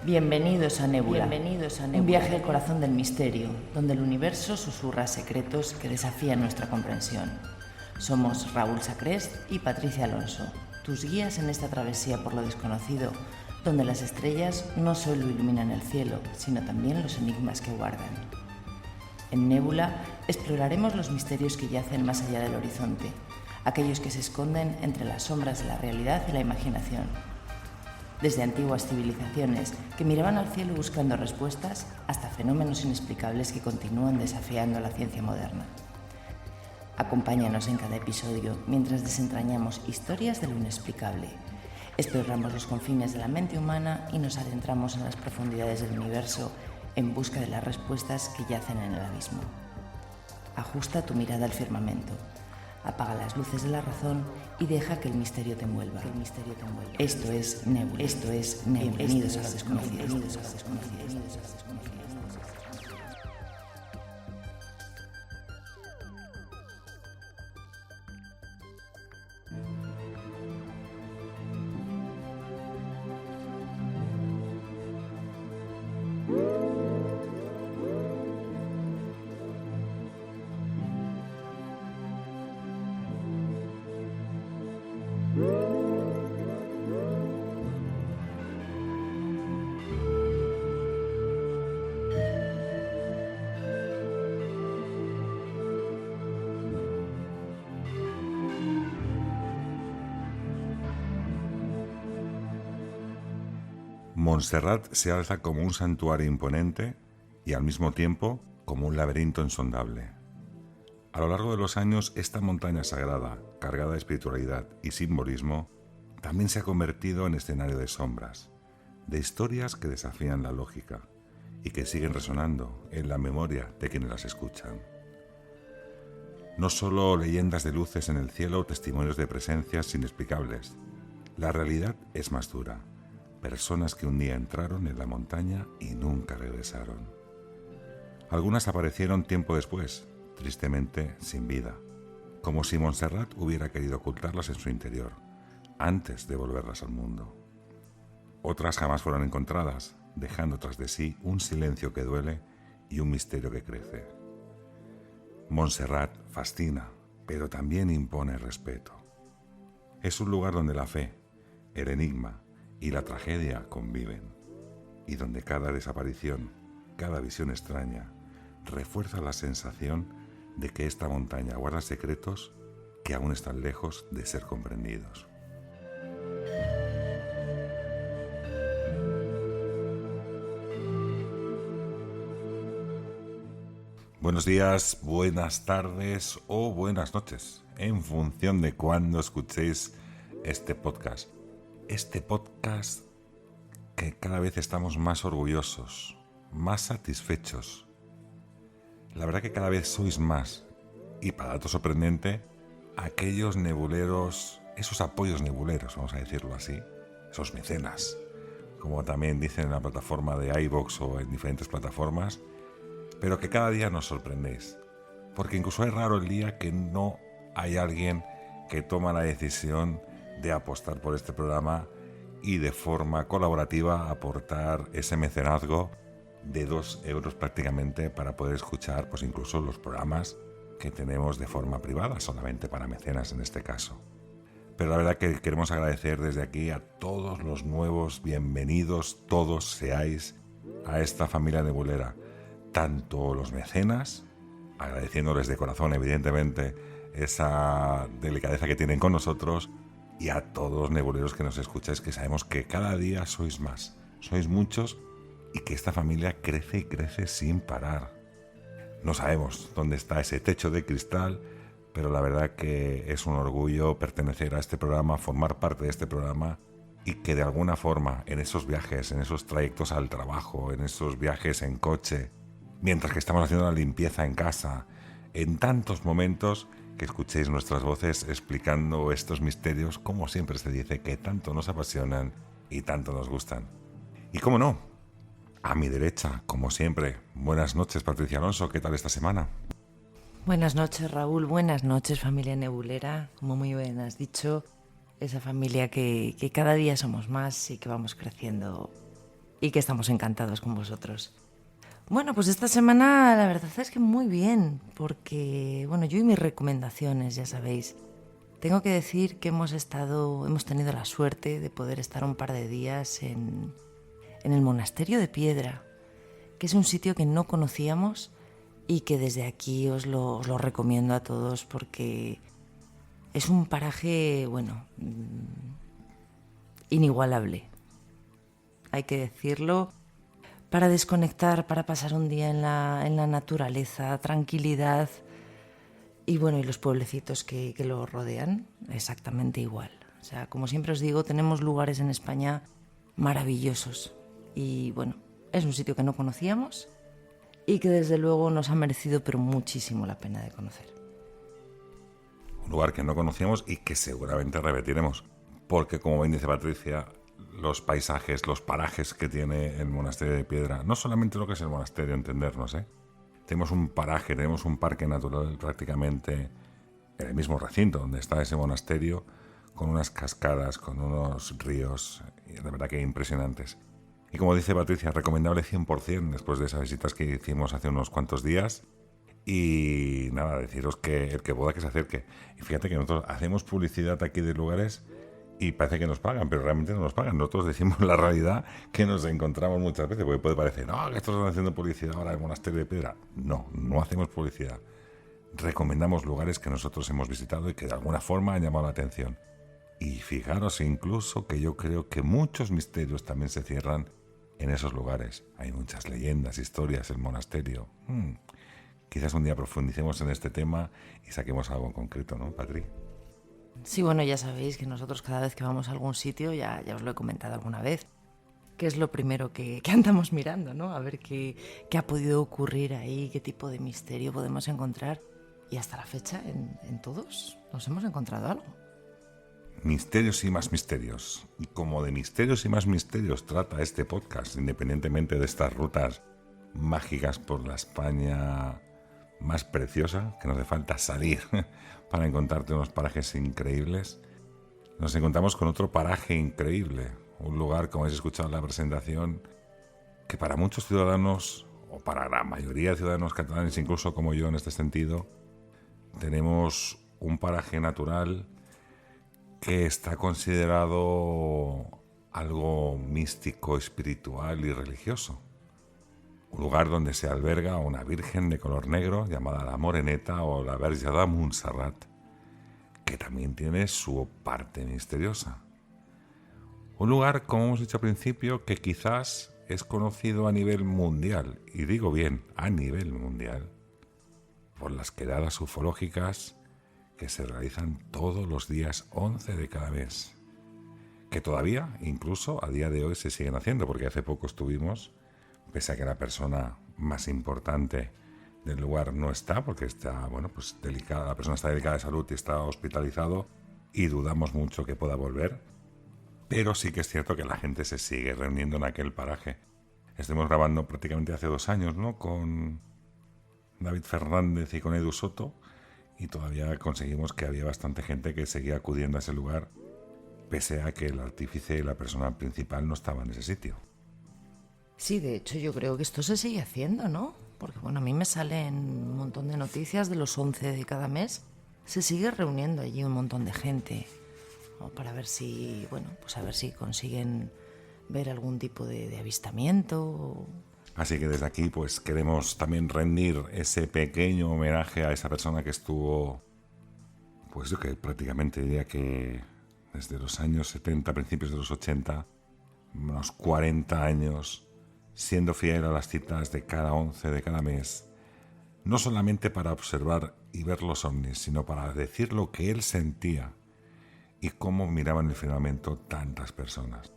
Bienvenidos a Nébula, un viaje al corazón del misterio, donde el universo susurra secretos que desafían nuestra comprensión. Somos Raúl Sacrest y Patricia Alonso, tus guías en esta travesía por lo desconocido, donde las estrellas no solo iluminan el cielo, sino también los enigmas que guardan. En Nébula exploraremos los misterios que yacen más allá del horizonte, aquellos que se esconden entre las sombras de la realidad y la imaginación. Desde antiguas civilizaciones que miraban al cielo buscando respuestas hasta fenómenos inexplicables que continúan desafiando a la ciencia moderna. Acompáñanos en cada episodio mientras desentrañamos historias de lo inexplicable. Exploramos los confines de la mente humana y nos adentramos en las profundidades del universo en busca de las respuestas que yacen en el abismo. Ajusta tu mirada al firmamento. Apaga las luces de la razón y deja que el misterio te envuelva. Esto es Nébula. Bienvenidos a lo desconocido. Montserrat se alza como un santuario imponente y al mismo tiempo como un laberinto insondable. A lo largo de los años, esta montaña sagrada, cargada de espiritualidad y simbolismo, también se ha convertido en escenario de sombras, de historias que desafían la lógica y que siguen resonando en la memoria de quienes las escuchan. No solo leyendas de luces en el cielo o testimonios de presencias inexplicables, la realidad es más dura. Personas que un día entraron en la montaña y nunca regresaron. Algunas aparecieron tiempo después, tristemente sin vida, como si Montserrat hubiera querido ocultarlas en su interior, antes de volverlas al mundo. Otras jamás fueron encontradas, dejando tras de sí un silencio que duele y un misterio que crece. Montserrat fascina, pero también impone respeto. Es un lugar donde la fe, el enigma y la tragedia conviven, y donde cada desaparición, cada visión extraña, refuerza la sensación de que esta montaña guarda secretos que aún están lejos de ser comprendidos. Buenos días, buenas tardes o buenas noches, en función de cuándo escuchéis este podcast. Este podcast que cada vez estamos más orgullosos, más satisfechos. La verdad que cada vez sois más, y para dato sorprendente, aquellos nebuleros, esos apoyos nebuleros, vamos a decirlo así, esos mecenas, como también dicen en la plataforma de iVoox o en diferentes plataformas, pero que cada día nos sorprendéis, porque incluso es raro el día que no hay alguien que toma la decisión de apostar por este programa y de forma colaborativa aportar ese mecenazgo de 2 euros prácticamente para poder escuchar pues incluso los programas que tenemos de forma privada, solamente para mecenas en este caso. Pero la verdad que queremos agradecer desde aquí a todos los nuevos, bienvenidos todos seáis a esta familia nebulera, tanto los mecenas, agradeciéndoles de corazón evidentemente esa delicadeza que tienen con nosotros, y a todos los nebuleros que nos escucháis, que sabemos que cada día sois más, sois muchos y que esta familia crece y crece sin parar. No sabemos dónde está ese techo de cristal, pero la verdad que es un orgullo pertenecer a este programa, formar parte de este programa y que de alguna forma en esos viajes, en esos trayectos al trabajo, en esos viajes en coche, mientras que estamos haciendo la limpieza en casa, en tantos momentos que escuchéis nuestras voces explicando estos misterios, como siempre se dice, que tanto nos apasionan y tanto nos gustan. Y cómo no, a mi derecha, como siempre, buenas noches Patricia Alonso, ¿qué tal esta semana? Buenas noches Raúl, buenas noches familia nebulera, como muy bien has dicho, esa familia que cada día somos más y que vamos creciendo y que estamos encantados con vosotros. Bueno, pues esta semana la verdad es que muy bien, porque bueno, yo y mis recomendaciones, ya sabéis. Tengo que decir que hemos tenido la suerte de poder estar un par de días en el Monasterio de Piedra, que es un sitio que no conocíamos y que desde aquí os lo recomiendo a todos porque es un paraje, bueno, inigualable. Hay que decirlo, para desconectar, para pasar un día en la naturaleza, tranquilidad. Y bueno, y los pueblecitos que lo rodean, exactamente igual. O sea, como siempre os digo, tenemos lugares en España maravillosos. Y bueno, es un sitio que no conocíamos y que desde luego nos ha merecido pero muchísimo la pena de conocer. Un lugar que no conocíamos y que seguramente repetiremos. Porque como bien dice Patricia, los paisajes, los parajes que tiene el Monasterio de Piedra, no solamente lo que es el monasterio, entendernos, tenemos un paraje, tenemos un parque natural prácticamente en el mismo recinto donde está ese monasterio, con unas cascadas, con unos ríos, de verdad que impresionantes. Y como dice Patricia, recomendable 100% después de esas visitas que hicimos hace unos cuantos días. Y nada, deciros que el que pueda que se acerque. Y fíjate que nosotros hacemos publicidad aquí de lugares y parece que nos pagan, pero realmente no nos pagan. Nosotros decimos la realidad que nos encontramos muchas veces, porque puede parecer, no, que estos están haciendo publicidad ahora en el Monasterio de Piedra. No, no hacemos publicidad. Recomendamos lugares que nosotros hemos visitado y que de alguna forma han llamado la atención. Y fijaros incluso que yo creo que muchos misterios también se cierran en esos lugares. Hay muchas leyendas, historias, el monasterio. Quizás un día profundicemos en este tema y saquemos algo en concreto, ¿no, Patri? Sí, bueno, ya sabéis que nosotros cada vez que vamos a algún sitio, ya os lo he comentado alguna vez, que es lo primero que andamos mirando, ¿no? A ver qué ha podido ocurrir ahí, qué tipo de misterio podemos encontrar. Y hasta la fecha, en todos nos hemos encontrado algo. Misterios y más misterios. Y como de misterios y más misterios trata este podcast, independientemente de estas rutas mágicas por la España más preciosa, que no hace falta salir para encontrarte unos parajes increíbles, nos encontramos con otro paraje increíble, un lugar, como habéis escuchado en la presentación, que para muchos ciudadanos, o para la mayoría de ciudadanos catalanes, incluso como yo en este sentido, tenemos un paraje natural que está considerado algo místico, espiritual y religioso. Un lugar donde se alberga una virgen de color negro llamada la Moreneta o la Verge de Montserrat, que también tiene su parte misteriosa. Un lugar, como hemos dicho al principio, que quizás es conocido a nivel mundial, y digo bien, a nivel mundial, por las quedadas ufológicas que se realizan todos los días 11 de cada mes, que todavía, incluso a día de hoy, se siguen haciendo, porque hace poco estuvimos, pese a que la persona más importante del lugar no está, porque está, bueno, pues delicada, la persona está delicada de salud y está hospitalizado, y dudamos mucho que pueda volver, pero sí que es cierto que la gente se sigue reuniendo en aquel paraje. Estuvimos grabando prácticamente hace 2 años, ¿no?, con David Fernández y con Edu Soto, y todavía conseguimos que había bastante gente que seguía acudiendo a ese lugar, pese a que el artífice y la persona principal no estaba en ese sitio. Sí, de hecho yo creo que esto se sigue haciendo, ¿no? Porque bueno, a mí me salen un montón de noticias de los 11 de cada mes. Se sigue reuniendo allí un montón de gente, ¿no?, para ver si, bueno, pues a ver si consiguen ver algún tipo de avistamiento. Así que desde aquí pues queremos también rendir ese pequeño homenaje a esa persona que estuvo, pues yo que prácticamente diría que desde los años 70, principios de los 80, unos 40 años, siendo fiel a las citas de cada 11 de cada mes, no solamente para observar y ver los ovnis, sino para decir lo que él sentía y cómo miraban el firmamento tantas personas.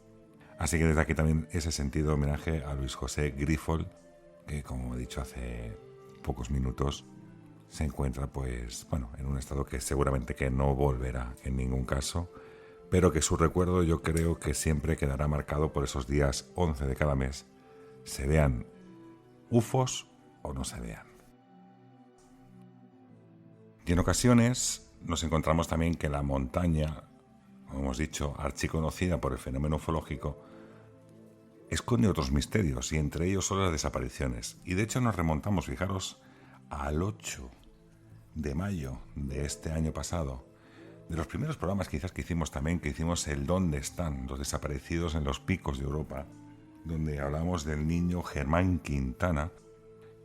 Así que desde aquí también ese sentido homenaje a Luis José Grífol, que como he dicho hace pocos minutos, se encuentra pues, bueno, en un estado que seguramente que no volverá en ningún caso, pero que su recuerdo yo creo que siempre quedará marcado por esos días 11 de cada mes, se vean UFOs o no se vean. Y en ocasiones nos encontramos también que la montaña, como hemos dicho, archiconocida por el fenómeno ufológico, esconde otros misterios y entre ellos son las desapariciones. Y de hecho nos remontamos, fijaros, al 8 de mayo de este año pasado. De los primeros programas quizás que hicimos también, que hicimos el ¿Dónde están los desaparecidos en los picos de Europa?, donde hablamos del niño Germán Quintana,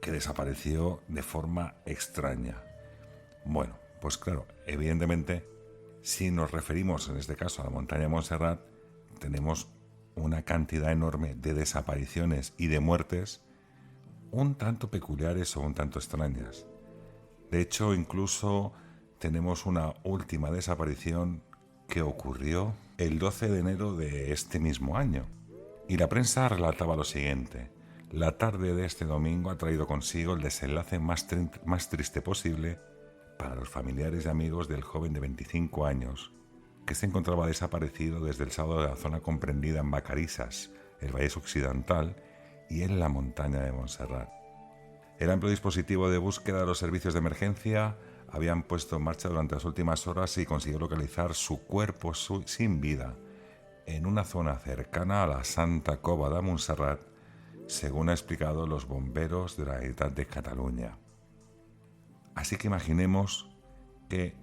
que desapareció de forma extraña. Bueno, pues claro, evidentemente, si nos referimos en este caso a la montaña de Montserrat, tenemos una cantidad enorme de desapariciones y de muertes un tanto peculiares o un tanto extrañas. De hecho, incluso tenemos una última desaparición que ocurrió el 12 de enero de este mismo año. Y la prensa relataba lo siguiente: la tarde de este domingo ha traído consigo el desenlace más triste posible para los familiares y amigos del joven de 25 años, que se encontraba desaparecido desde el sábado de la zona comprendida en Vacarisas, el Vallés Occidental y en la montaña de Montserrat. El amplio dispositivo de búsqueda de los servicios de emergencia habían puesto en marcha durante las últimas horas y consiguió localizar su cuerpo sin vida en una zona cercana a la Santa Cova de Montserrat, según ha explicado los bomberos de la Generalitat de Cataluña. Así que imaginemos que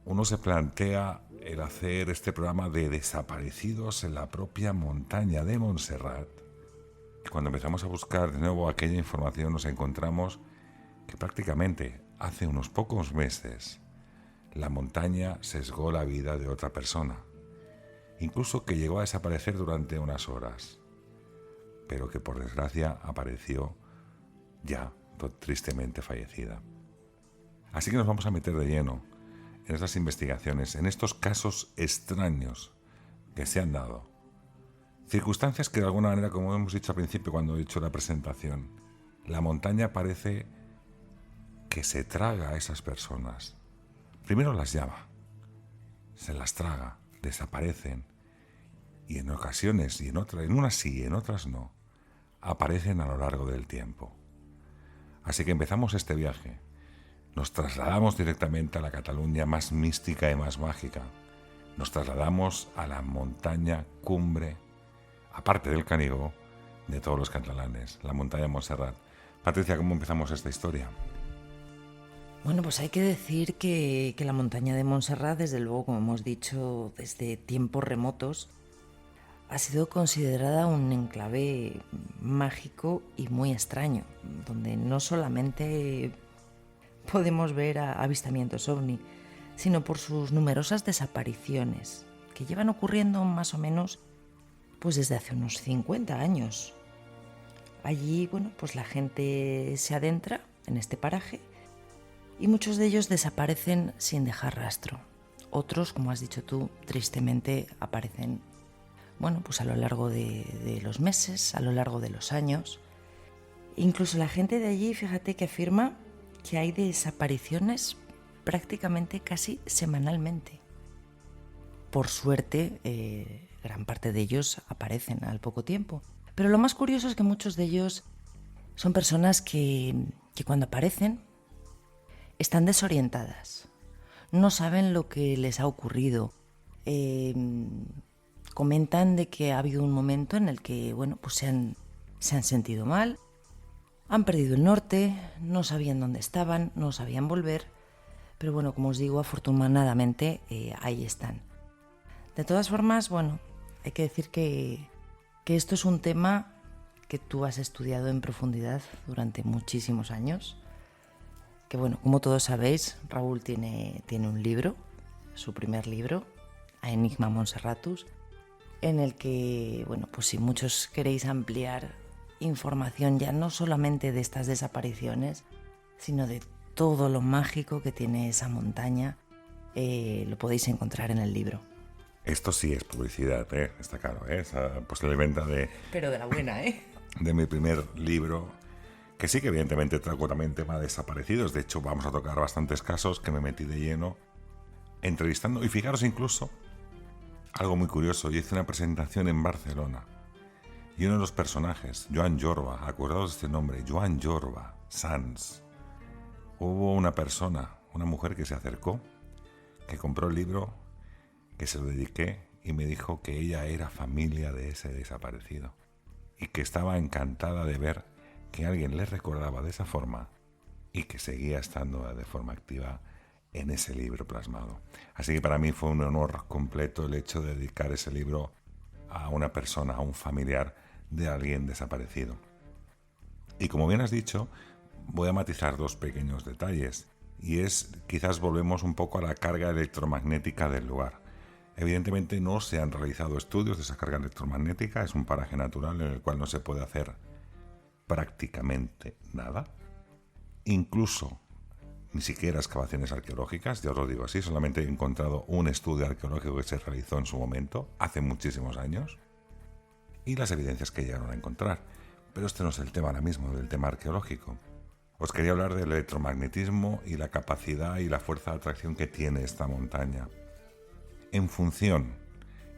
uno se plantea el hacer este programa de desaparecidos en la propia montaña de Montserrat. Cuando empezamos a buscar de nuevo aquella información, nos encontramos que prácticamente hace unos pocos meses la montaña sesgó la vida de otra persona, incluso que llegó a desaparecer durante unas horas, pero que por desgracia apareció ya tristemente fallecida. Así que nos vamos a meter de lleno en estas investigaciones, en estos casos extraños que se han dado. Circunstancias que de alguna manera, como hemos dicho al principio cuando he hecho la presentación, la montaña parece que se traga a esas personas. Primero las llama, se las traga, desaparecen y en ocasiones, y en unas sí y en otras no, aparecen a lo largo del tiempo. Así que empezamos este viaje. Nos trasladamos directamente a la Cataluña más mística y más mágica. Nos trasladamos a la montaña cumbre, aparte del Canigó, de todos los catalanes, la montaña de Montserrat. Patricia, ¿cómo empezamos esta historia? Bueno, pues hay que decir que la montaña de Montserrat, desde luego, como hemos dicho, desde tiempos remotos, ha sido considerada un enclave mágico y muy extraño, donde no solamente podemos ver avistamientos ovni, sino por sus numerosas desapariciones, que llevan ocurriendo más o menos pues desde hace unos 50 años. Allí, bueno, pues la gente se adentra en este paraje y muchos de ellos desaparecen sin dejar rastro. Otros, como has dicho tú, tristemente aparecen, bueno, pues a lo largo de los meses, a lo largo de los años. Incluso la gente de allí, fíjate que afirma que hay desapariciones prácticamente casi semanalmente. Por suerte, gran parte de ellos aparecen al poco tiempo. Pero lo más curioso es que muchos de ellos son personas que cuando aparecen están desorientadas, no saben lo que les ha ocurrido. Comentan de que ha habido un momento en el que, bueno, pues se han sentido mal, han perdido el norte, no sabían dónde estaban, no sabían volver, pero bueno, como os digo, afortunadamente ahí están. De todas formas, bueno, hay que decir que esto es un tema que tú has estudiado en profundidad durante muchísimos años, que bueno, como todos sabéis, Raúl tiene un libro, su primer libro, A Enigma Montserratus, en el que, bueno, pues si muchos queréis ampliar información ya no solamente de estas desapariciones, sino de todo lo mágico que tiene esa montaña, lo podéis encontrar en el libro. Esto sí es publicidad, está claro, esa posible venta de... Pero de la buena, de mi primer libro, que sí que evidentemente trago también tema de desaparecidos. De hecho, vamos a tocar bastantes casos que me metí de lleno entrevistando. Y fijaros incluso, algo muy curioso, yo hice una presentación en Barcelona y uno de los personajes, Joan Jorba, acordaos de este nombre, Joan Jorba Sans, hubo una persona, una mujer que se acercó, que compró el libro, que se lo dediqué y me dijo que ella era familia de ese desaparecido. y que estaba encantada de ver que alguien le recordaba de esa forma y que seguía estando de forma activa en ese libro plasmado. Así que para mí fue un honor completo el hecho de dedicar ese libro a una persona, a un familiar de alguien desaparecido. Y como bien has dicho, voy a matizar dos pequeños detalles, y es quizás volvemos un poco a la carga electromagnética del lugar. Evidentemente no se han realizado estudios de esa carga electromagnética, es un paraje natural en el cual no se puede hacer prácticamente nada, incluso ni siquiera excavaciones arqueológicas, ya os lo digo así, solamente he encontrado un estudio arqueológico que se realizó en su momento, hace muchísimos años, y las evidencias que llegaron a encontrar. Pero este no es el tema ahora mismo, del tema arqueológico. Os quería hablar del electromagnetismo y la capacidad y la fuerza de atracción que tiene esta montaña. En función,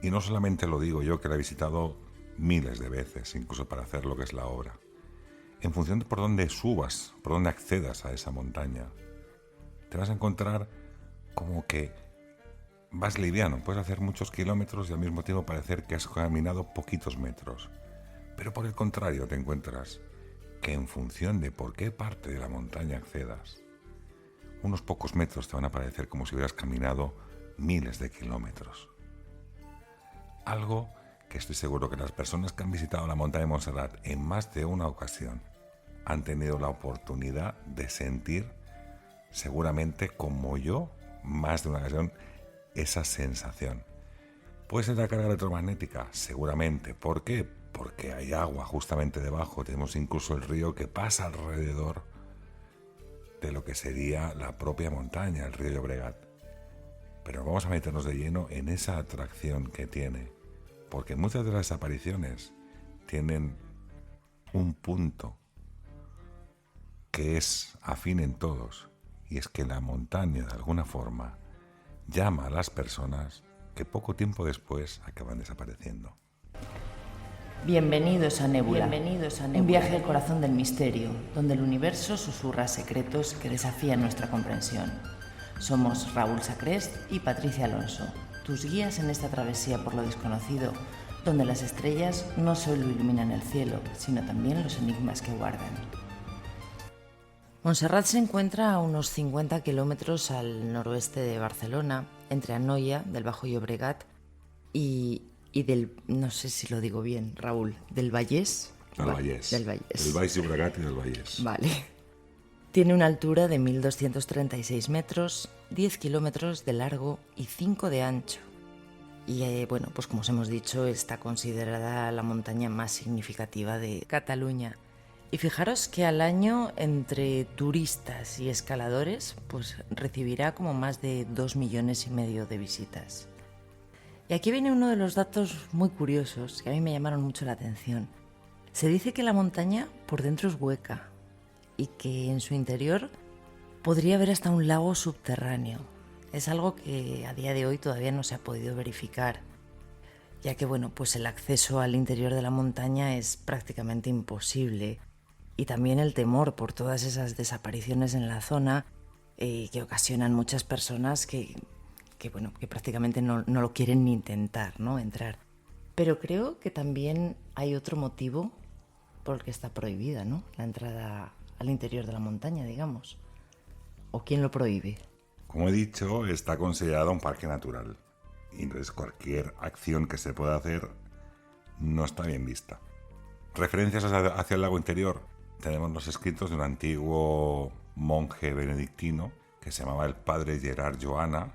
y no solamente lo digo yo que la he visitado miles de veces, incluso para hacer lo que es la obra, en función de por dónde subas, por dónde accedas a esa montaña, te vas a encontrar como que vas liviano, puedes hacer muchos kilómetros y al mismo tiempo parecer que has caminado poquitos metros. Pero por el contrario te encuentras que en función de por qué parte de la montaña accedas, unos pocos metros te van a parecer como si hubieras caminado miles de kilómetros. Algo que estoy seguro que las personas que han visitado la montaña de Montserrat en más de una ocasión han tenido la oportunidad de sentir, seguramente como yo, más de una ocasión, esa sensación. ¿Puede ser la carga electromagnética? Seguramente. ¿Por qué? Porque hay agua justamente debajo. Tenemos incluso el río que pasa alrededor de lo que sería la propia montaña, el río Llobregat. Pero vamos a meternos de lleno en esa atracción que tiene, porque muchas de las apariciones tienen un punto que es afín en todos, y es que la montaña de alguna forma llama a las personas que poco tiempo después acaban desapareciendo. Bienvenidos a Nébula, un viaje al corazón del misterio, donde el universo susurra secretos que desafían nuestra comprensión. Somos Raúl Sacrest y Patricia Alonso, tus guías en esta travesía por lo desconocido, donde las estrellas no solo iluminan el cielo, sino también los enigmas que guardan. Montserrat se encuentra a unos 50 kilómetros al noroeste de Barcelona, entre Anoia, del Bajo Llobregat, y del, no sé si lo digo bien, Raúl, del Vallès. Del Vallès. Del Vallès. Del Baix Llobregat y del Vallès. Vale. Tiene una altura de 1.236 metros, 10 kilómetros de largo y 5 de ancho. Y bueno, pues como os hemos dicho, está considerada la montaña más significativa de Cataluña. Y fijaros que al año, entre turistas y escaladores, pues recibirá como más de 2,5 millones de visitas. Y aquí viene uno de los datos muy curiosos que a mí me llamaron mucho la atención. Se dice que la montaña por dentro es hueca y que en su interior podría haber hasta un lago subterráneo. Es algo que a día de hoy todavía no se ha podido verificar, ya que bueno, pues el acceso al interior de la montaña es prácticamente imposible. Y también el temor por todas esas desapariciones en la zona que ocasionan muchas personas que prácticamente no lo quieren ni intentar, ¿no? Entrar. Pero creo que también hay otro motivo por el que está prohibida, ¿no? La entrada al interior de la montaña, digamos. ¿O quién lo prohíbe? Como he dicho, está considerado un parque natural. Y entonces cualquier acción que se pueda hacer no está bien vista. Referencias hacia el lago interior. Tenemos los escritos de un antiguo monje benedictino que se llamaba el padre Gerard Joana,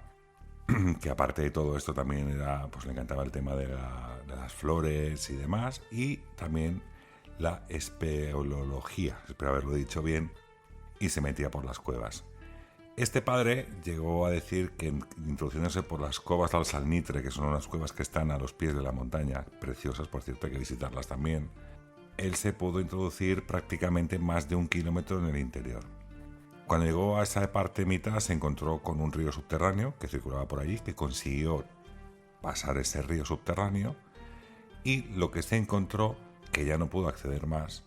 que aparte de todo esto también era, pues le encantaba el tema de las flores y demás, y también la espeleología, espero haberlo dicho bien, y se metía por las cuevas. Este padre llegó a decir que introduciéndose por las cuevas del Salnitre, que son unas cuevas que están a los pies de la montaña, preciosas, por cierto, hay que visitarlas también, él se pudo introducir prácticamente más de 1 kilómetro en el interior. Cuando llegó a esa parte mitad se encontró con un río subterráneo que circulaba por allí, que consiguió pasar ese río subterráneo, y lo que se encontró, que ya no pudo acceder más,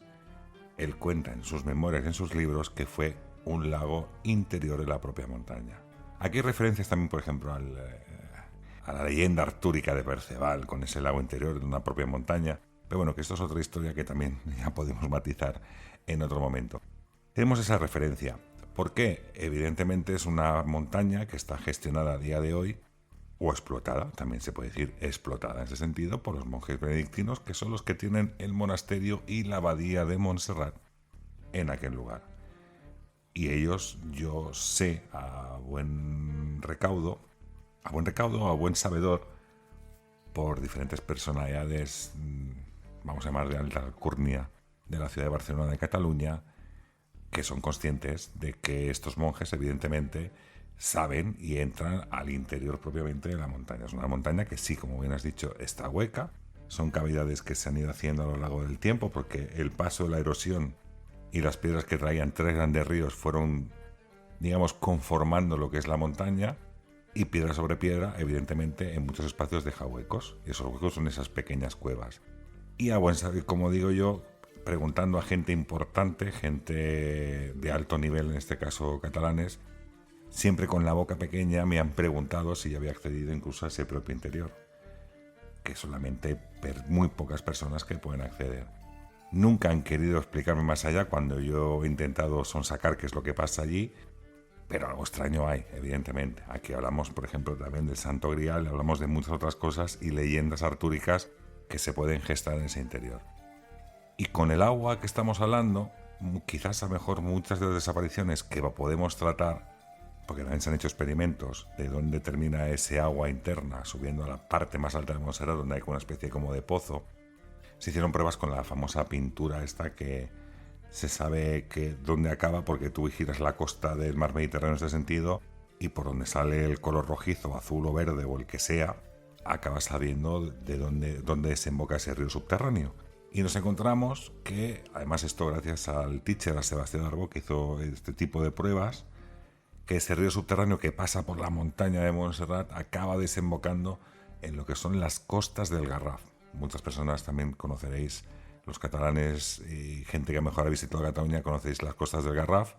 él cuenta en sus memorias, en sus libros, que fue un lago interior de la propia montaña. Aquí hay referencias también, por ejemplo, a la leyenda artúrica de Perceval, con ese lago interior de una propia montaña, Pero bueno, que esto es otra historia que también ya podemos matizar en otro momento. Tenemos esa referencia. ¿Por qué? Evidentemente es una montaña que está gestionada a día de hoy, o explotada, también se puede decir explotada en ese sentido, por los monjes benedictinos, que son los que tienen el monasterio y la abadía de Montserrat en aquel lugar. Y ellos, yo sé a buen recaudo, a buen sabedor, por diferentes personalidades, vamos a llamar de alta alcurnia, de la ciudad de Barcelona, de Cataluña, que son conscientes de que estos monjes, evidentemente, saben y entran al interior propiamente de la montaña. Es una montaña que sí, como bien has dicho, está hueca. Son cavidades que se han ido haciendo a lo largo del tiempo porque el paso de la erosión y las piedras que traían 3 grandes ríos fueron, digamos, conformando lo que es la montaña, y piedra sobre piedra, evidentemente, en muchos espacios deja huecos. Y esos huecos son esas pequeñas cuevas. Y a buen saber, como digo yo, preguntando a gente importante, gente de alto nivel, en este caso catalanes, siempre con la boca pequeña me han preguntado si yo había accedido incluso a ese propio interior, que solamente muy pocas personas que pueden acceder. Nunca han querido explicarme más allá cuando yo he intentado sonsacar qué es lo que pasa allí, pero algo extraño hay, evidentemente. Aquí hablamos, por ejemplo, también del Santo Grial, hablamos de muchas otras cosas y leyendas artúricas que se pueden gestar en ese interior. Y con el agua que estamos hablando, quizás a lo mejor muchas de las desapariciones que podemos tratar, porque también se han hecho experimentos de dónde termina ese agua interna subiendo a la parte más alta de Montserrat, donde hay una especie como de pozo. Se hicieron pruebas con la famosa pintura esta que se sabe que dónde acaba, porque tú giras la costa del mar Mediterráneo en este sentido y por donde sale el color rojizo, azul o verde o el que sea, acabas sabiendo de dónde desemboca ese río subterráneo. Y nos encontramos que, además esto gracias al teacher, a Sebastián Arbó, que hizo este tipo de pruebas, que ese río subterráneo que pasa por la montaña de Montserrat acaba desembocando en lo que son las costas del Garraf. Muchas personas también conoceréis, los catalanes y gente que mejor ha visitado Cataluña, conocéis las costas del Garraf.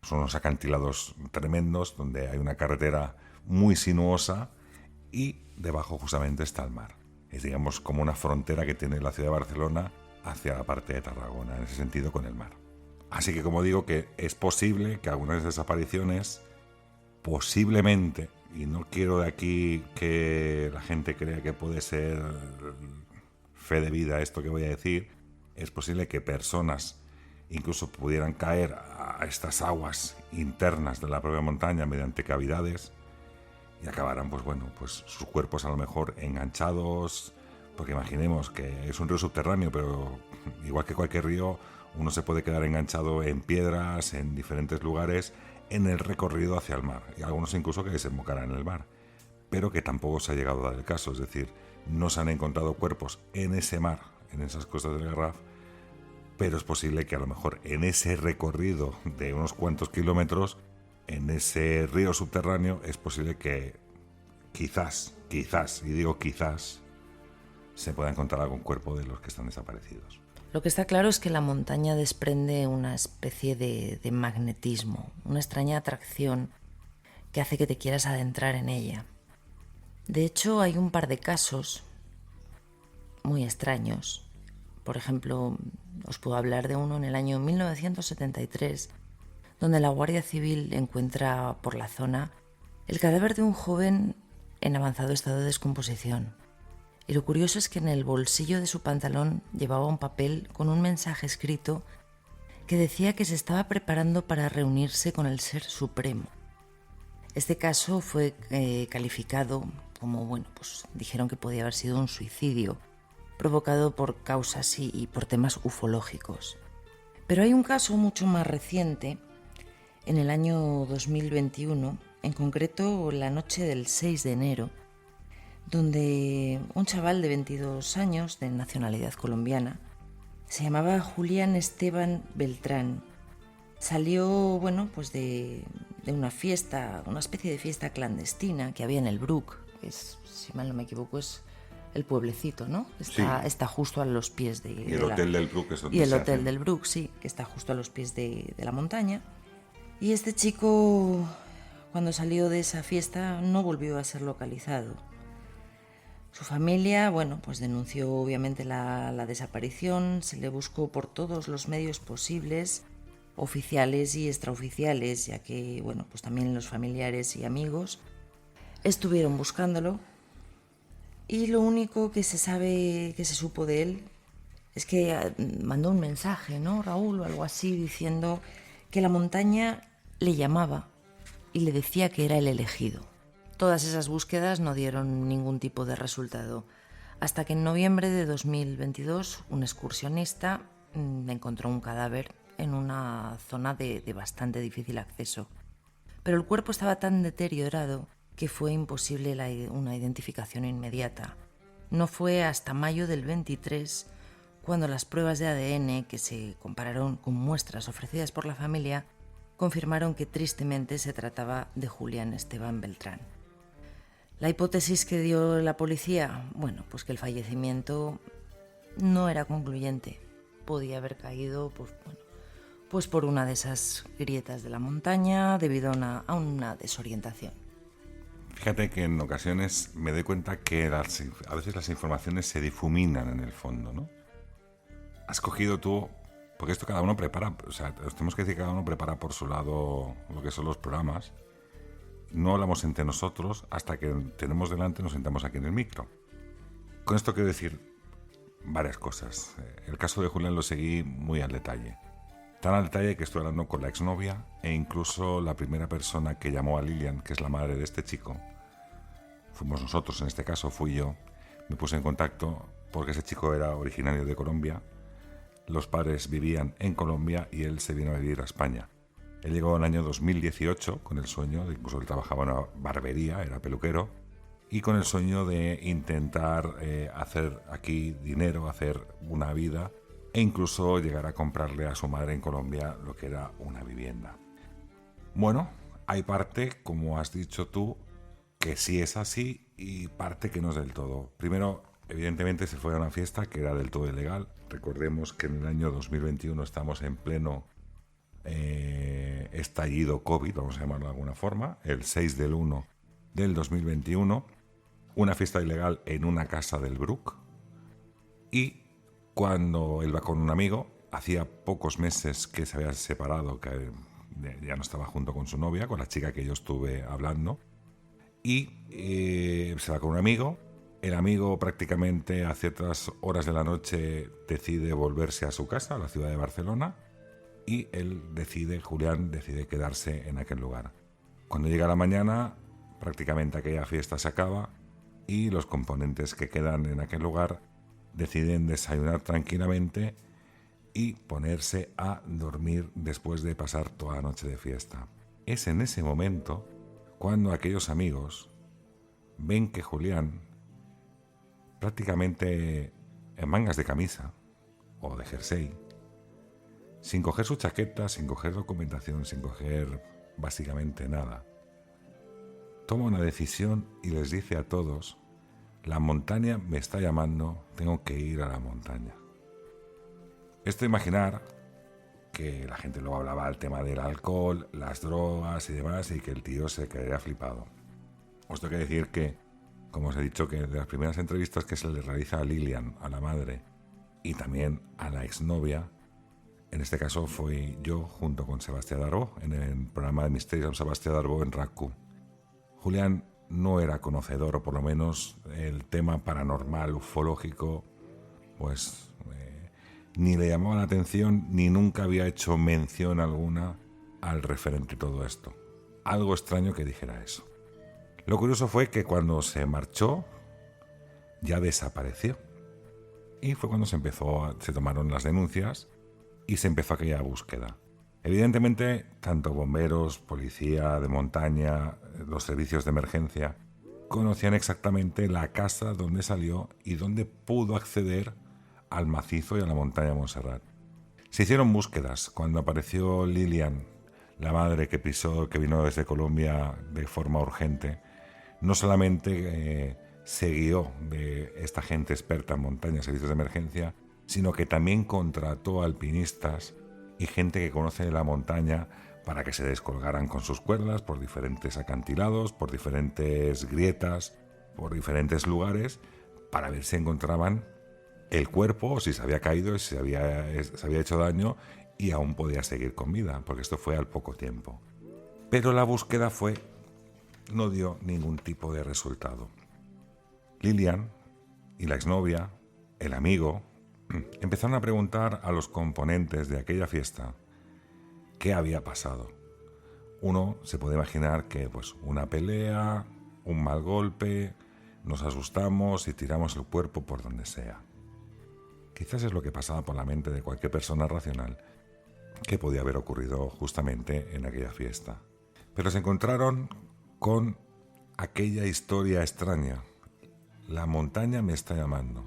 Son unos acantilados tremendos donde hay una carretera muy sinuosa y debajo justamente está el mar. Es, digamos, como una frontera que tiene la ciudad de Barcelona hacia la parte de Tarragona, en ese sentido con el mar. Así que, como digo, que es posible que algunas desapariciones, posiblemente, y no quiero de aquí que la gente crea que puede ser fe de vida esto que voy a decir, es posible que personas incluso pudieran caer a estas aguas internas de la propia montaña mediante cavidades y acabarán, pues sus cuerpos a lo mejor enganchados, porque imaginemos que es un río subterráneo, pero igual que cualquier río, uno se puede quedar enganchado en piedras, en diferentes lugares, en el recorrido hacia el mar, y algunos incluso que desembocarán en el mar, pero que tampoco se ha llegado a dar el caso, es decir, no se han encontrado cuerpos en ese mar, en esas costas del Garraf, pero es posible que a lo mejor en ese recorrido de unos cuantos kilómetros, en ese río subterráneo, es posible que quizás, y digo quizás, se pueda encontrar algún cuerpo de los que están desaparecidos. Lo que está claro es que la montaña desprende una especie de magnetismo, una extraña atracción que hace que te quieras adentrar en ella. De hecho, hay un par de casos muy extraños. Por ejemplo, os puedo hablar de uno en el año 1973, donde la Guardia Civil encuentra por la zona el cadáver de un joven en avanzado estado de descomposición. Y lo curioso es que en el bolsillo de su pantalón llevaba un papel con un mensaje escrito que decía que se estaba preparando para reunirse con el Ser Supremo. Este caso fue calificado como, dijeron que podía haber sido un suicidio provocado por causas y por temas ufológicos. Pero hay un caso mucho más reciente, en el año 2021, en concreto la noche del 6 de enero, donde un chaval de 22 años, de nacionalidad colombiana, se llamaba Julián Esteban Beltrán. Salió, de una fiesta, una especie de fiesta clandestina que había en el Bruc, que es, si mal no me equivoco, es el pueblecito, ¿no? Está justo a los pies de... Y el hotel del Bruc es donde Y el hotel del Bruc, sí, que está justo a los pies de la montaña. Y este chico, cuando salió de esa fiesta, no volvió a ser localizado. Su familia, pues denunció obviamente la desaparición, se le buscó por todos los medios posibles, oficiales y extraoficiales, ya que, pues también los familiares y amigos estuvieron buscándolo. Y lo único que se supo de él es que mandó un mensaje, ¿no, Raúl? O algo así, diciendo que la montaña le llamaba y le decía que era el elegido. Todas esas búsquedas no dieron ningún tipo de resultado, hasta que en noviembre de 2022 un excursionista encontró un cadáver en una zona de bastante difícil acceso. Pero el cuerpo estaba tan deteriorado que fue imposible una identificación inmediata. No fue hasta mayo del 23 cuando las pruebas de ADN, que se compararon con muestras ofrecidas por la familia, confirmaron que tristemente se trataba de Julián Esteban Beltrán. La hipótesis que dio la policía, pues que el fallecimiento no era concluyente. Podía haber caído pues por una de esas grietas de la montaña debido a una desorientación. Fíjate que en ocasiones me doy cuenta que a veces las informaciones se difuminan en el fondo, ¿no? Has cogido tú, porque esto cada uno prepara, tenemos que decir que cada uno prepara por su lado lo que son los programas. No hablamos entre nosotros hasta que tenemos delante, nos sentamos aquí en el micro. Con esto quiero decir varias cosas. El caso de Julián lo seguí muy al detalle. Tan al detalle que estoy hablando con la exnovia e incluso la primera persona que llamó a Lilian, que es la madre de este chico. Fuimos nosotros, en este caso fui yo. Me puse en contacto porque ese chico era originario de Colombia. Los padres vivían en Colombia y él se vino a vivir a España. Él llegó en el año 2018 con el sueño, incluso él trabajaba en una barbería, era peluquero, y con el sueño de intentar hacer aquí dinero, hacer una vida e incluso llegar a comprarle a su madre en Colombia lo que era una vivienda. Bueno, hay parte, como has dicho tú, que sí es así y parte que no es del todo. Primero, evidentemente se fue a una fiesta que era del todo ilegal. Recordemos que en el año 2021 estamos en pleno estallido COVID, vamos a llamarlo de alguna forma, el 6 del 1 del 2021, una fiesta ilegal en una casa del Bruc, y cuando él va con un amigo, hacía pocos meses que se había separado, que ya no estaba junto con su novia, con la chica que yo estuve hablando, y se va con un amigo. El amigo prácticamente a ciertas horas de la noche decide volverse a su casa, a la ciudad de Barcelona, y Julián decide quedarse en aquel lugar. Cuando llega la mañana, prácticamente aquella fiesta se acaba y los componentes que quedan en aquel lugar deciden desayunar tranquilamente y ponerse a dormir después de pasar toda la noche de fiesta. Es en ese momento cuando aquellos amigos ven que Julián, prácticamente en mangas de camisa o de jersey, sin coger su chaqueta, sin coger documentación, sin coger básicamente nada, toma una decisión y les dice a todos: la montaña me está llamando, tengo que ir a la montaña. Esto imaginar que la gente luego hablaba del tema del alcohol, las drogas y demás, y que el tío se quedaría flipado. Os tengo que decir que, como os he dicho, que de las primeras entrevistas que se le realiza a Lilian, a la madre, y también a la exnovia, en este caso fui yo junto con Sebastián Darbo, en el programa de Misterios con Sebastián Darbo en RAC-Q. Julián no era conocedor, o por lo menos el tema paranormal, ufológico, pues ni le llamaba la atención, ni nunca había hecho mención alguna al referente de todo esto. Algo extraño que dijera eso. Lo curioso fue que cuando se marchó, ya desapareció. Y fue cuando se tomaron las denuncias y se empezó aquella búsqueda. Evidentemente, tanto bomberos, policía de montaña, los servicios de emergencia, conocían exactamente la casa donde salió y donde pudo acceder al macizo y a la montaña de Montserrat. Se hicieron búsquedas. Cuando apareció Lilian, la madre que vino desde Colombia de forma urgente, no solamente se guió de esta gente experta en montaña, servicios de emergencia, sino que también contrató alpinistas y gente que conoce la montaña para que se descolgaran con sus cuerdas por diferentes acantilados, por diferentes grietas, por diferentes lugares, para ver si encontraban el cuerpo o si se había caído y se había hecho daño y aún podía seguir con vida, porque esto fue al poco tiempo. Pero la búsqueda no dio ningún tipo de resultado. Lilian y la exnovia, el amigo, empezaron a preguntar a los componentes de aquella fiesta qué había pasado. Uno se puede imaginar que una pelea, un mal golpe, nos asustamos y tiramos el cuerpo por donde sea. Quizás es lo que pasaba por la mente de cualquier persona racional que podía haber ocurrido justamente en aquella fiesta. Pero se encontraron con aquella historia extraña. La montaña me está llamando.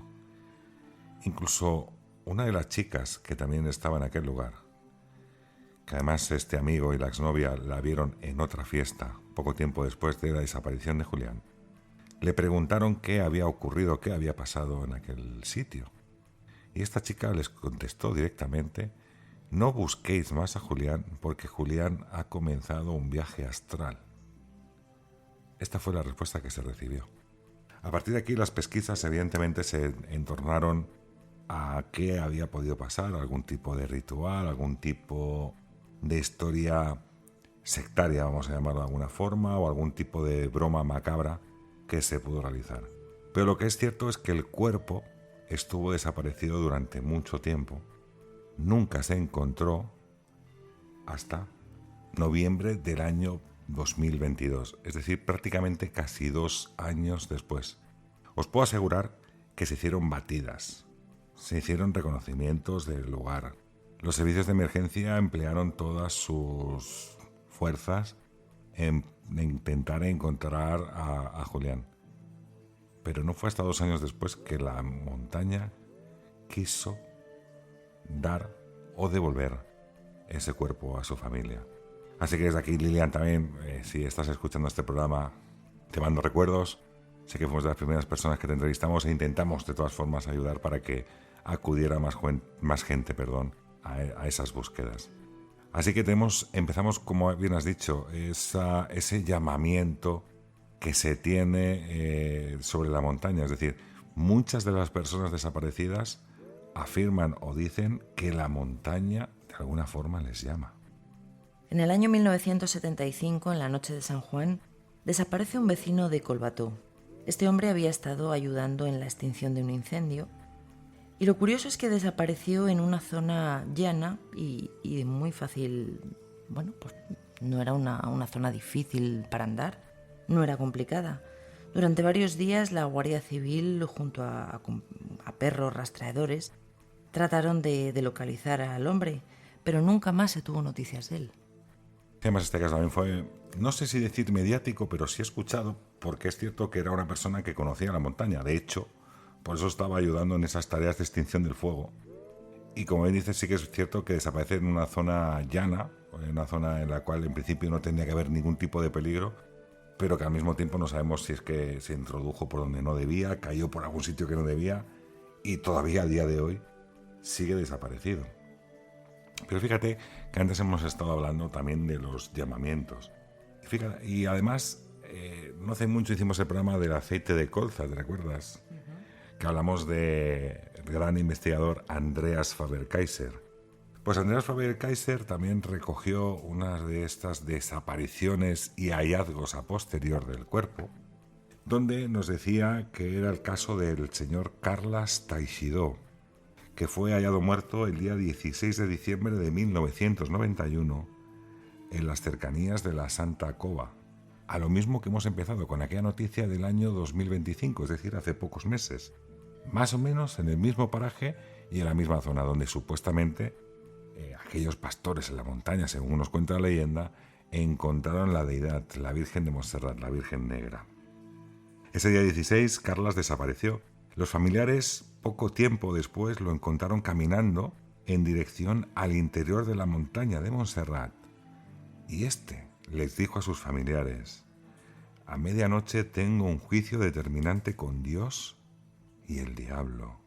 Incluso una de las chicas que también estaba en aquel lugar, que además este amigo y la exnovia la vieron en otra fiesta, poco tiempo después de la desaparición de Julián, le preguntaron qué había ocurrido, qué había pasado en aquel sitio. Y esta chica les contestó directamente: no busquéis más a Julián porque Julián ha comenzado un viaje astral. Esta fue la respuesta que se recibió. A partir de aquí las pesquisas evidentemente se entornaron a qué había podido pasar, algún tipo de ritual, algún tipo de historia sectaria, vamos a llamarlo de alguna forma, o algún tipo de broma macabra que se pudo realizar. Pero lo que es cierto es que el cuerpo estuvo desaparecido durante mucho tiempo. Nunca se encontró hasta noviembre del año 2022, es decir, prácticamente casi 2 años después. Os puedo asegurar que se hicieron batidas, se hicieron reconocimientos del lugar. Los servicios de emergencia emplearon todas sus fuerzas en intentar encontrar a Julián. Pero no fue hasta 2 años después que la montaña quiso dar o devolver ese cuerpo a su familia. Así que desde aquí, Lilian, también, si estás escuchando este programa, te mando recuerdos. Sé que fuimos de las primeras personas que te entrevistamos e intentamos de todas formas ayudar para que acudiera más gente a esas búsquedas. Así que empezamos, como bien has dicho, ese llamamiento que se tiene sobre la montaña. Es decir, muchas de las personas desaparecidas afirman o dicen que la montaña de alguna forma les llama. En el año 1975, en la noche de San Juan, desaparece un vecino de Colbató. Este hombre había estado ayudando en la extinción de un incendio, y lo curioso es que desapareció en una zona llana y de muy fácil... no era una zona difícil para andar, no era complicada. Durante varios días la Guardia Civil, junto a perros rastreadores, trataron de localizar al hombre, pero nunca más se tuvo noticias de él. Además, este caso también fue, no sé si decir mediático, pero sí escuchado, porque es cierto que era una persona que conocía la montaña. De hecho, por eso estaba ayudando en esas tareas de extinción del fuego. Y como bien dices, sí que es cierto que desaparece en una zona llana, en una zona en la cual en principio no tendría que haber ningún tipo de peligro, pero que al mismo tiempo no sabemos si es que se introdujo por donde no debía, cayó por algún sitio que no debía, y todavía a día de hoy sigue desaparecido. Pero fíjate que antes hemos estado hablando también de los llamamientos. Y además, no hace mucho hicimos el programa del aceite de colza, ¿te recuerdas? Que hablamos del gran investigador Andreas Faber-Kaiser. Pues Andreas Faber-Kaiser también recogió una de estas desapariciones y hallazgos a posterior del cuerpo, donde nos decía que era el caso del señor Carlas Teixidó, que fue hallado muerto el día 16 de diciembre de 1991 en las cercanías de la Santa Cova. A lo mismo que hemos empezado con aquella noticia del año 2025, es decir, hace pocos meses. Más o menos en el mismo paraje y en la misma zona donde supuestamente aquellos pastores en la montaña, según nos cuenta la leyenda, encontraron la deidad, la Virgen de Montserrat, la Virgen Negra. Ese día 16, Carlas desapareció. Los familiares, poco tiempo después, lo encontraron caminando en dirección al interior de la montaña de Montserrat. Y les dijo a sus familiares: a medianoche tengo un juicio determinante con Dios y el diablo.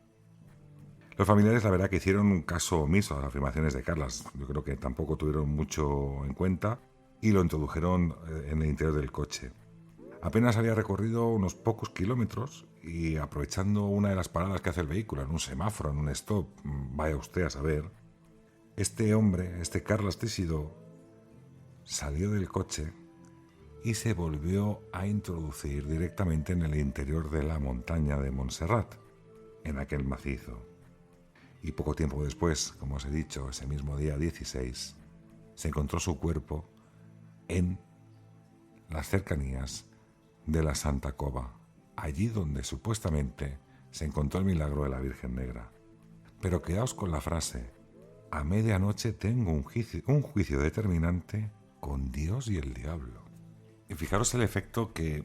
Los familiares, la verdad, que hicieron un caso omiso a las afirmaciones de Carlas. Yo creo que tampoco tuvieron mucho en cuenta y lo introdujeron en el interior del coche. Apenas había recorrido unos pocos kilómetros y, aprovechando una de las paradas que hace el vehículo, en un semáforo, en un stop, vaya usted a saber, este hombre, este Carles Teixidó, salió del coche y se volvió a introducir directamente en el interior de la montaña de Montserrat, en aquel macizo. Y poco tiempo después, como os he dicho, ese mismo día 16, se encontró su cuerpo en las cercanías de la Santa Cova, allí donde supuestamente se encontró el milagro de la Virgen Negra. Pero quedaos con la frase: a medianoche tengo un juicio determinante con Dios y el diablo. Y fijaros el efecto que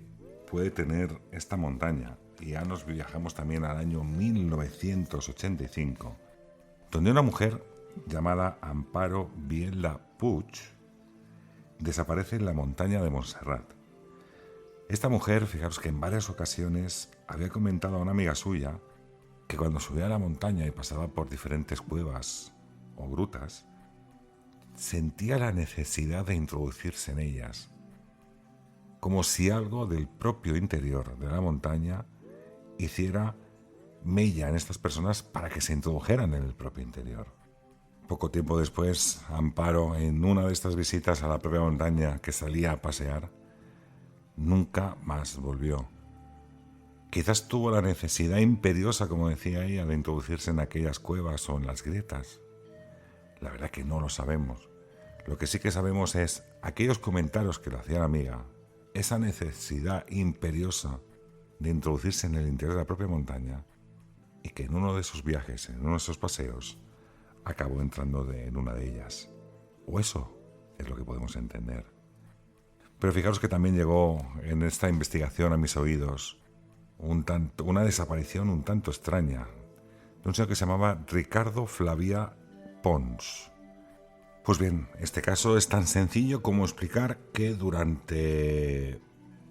puede tener esta montaña. Y ya nos viajamos también al año 1985, donde una mujer llamada Amparo Bielda Puig desaparece en la montaña de Montserrat. Esta mujer, fijaros que en varias ocasiones había comentado a una amiga suya que cuando subía a la montaña y pasaba por diferentes cuevas o grutas, sentía la necesidad de introducirse en ellas, como si algo del propio interior de la montaña hiciera mella en estas personas para que se introdujeran en el propio interior. Poco tiempo después, Amparo, en una de estas visitas a la propia montaña que salía a pasear, nunca más volvió. Quizás tuvo la necesidad imperiosa, como decía ella, de introducirse en aquellas cuevas o en las grietas. La verdad que no lo sabemos. Lo que sí que sabemos es aquellos comentarios que le hacía la amiga, esa necesidad imperiosa de introducirse en el interior de la propia montaña, y que en uno de esos viajes, en uno de esos paseos, acabó entrando en una de ellas. O eso es lo que podemos entender. Pero fijaros que también llegó en esta investigación a mis oídos una desaparición un tanto extraña de un señor que se llamaba Ricardo Flavia Pons. Pues bien, este caso es tan sencillo como explicar que durante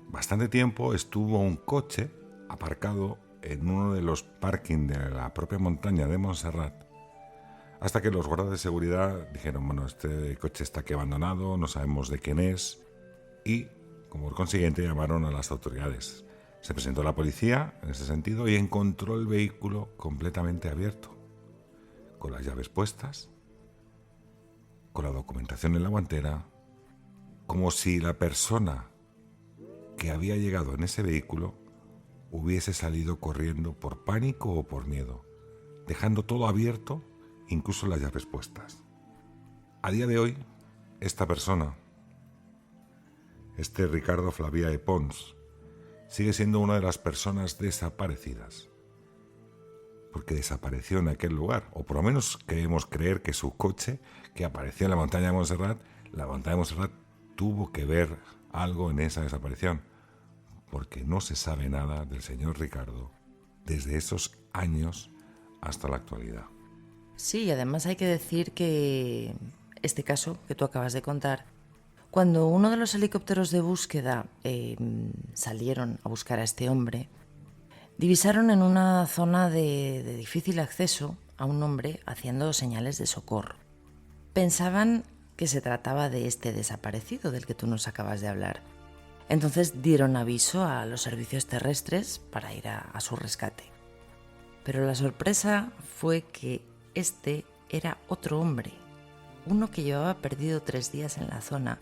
bastante tiempo estuvo un coche aparcado en uno de los parkings de la propia montaña de Montserrat, hasta que los guardas de seguridad dijeron: bueno, este coche está aquí abandonado, no sabemos de quién es, y como consiguiente llamaron a las autoridades. Se presentó la policía en ese sentido y encontró el vehículo completamente abierto, con las llaves puestas, con la documentación en la guantera, como si la persona que había llegado en ese vehículo hubiese salido corriendo por pánico o por miedo, dejando todo abierto, incluso las llaves puestas. A día de hoy, esta persona, este Ricardo Flavia Pons, sigue siendo una de las personas desaparecidas, porque desapareció en aquel lugar, o por lo menos queremos creer que su coche, que apareció en la montaña de Montserrat, tuvo que ver algo en esa desaparición, porque no se sabe nada del señor Ricardo desde esos años hasta la actualidad. Sí, y además hay que decir que este caso que tú acabas de contar, cuando uno de los helicópteros de búsqueda salieron a buscar a este hombre, divisaron en una zona de difícil acceso a un hombre haciendo señales de socorro. Pensaban que se trataba de este desaparecido del que tú nos acabas de hablar. Entonces dieron aviso a los servicios terrestres para ir a su rescate. Pero la sorpresa fue que este era otro hombre, uno que llevaba perdido 3 días en la zona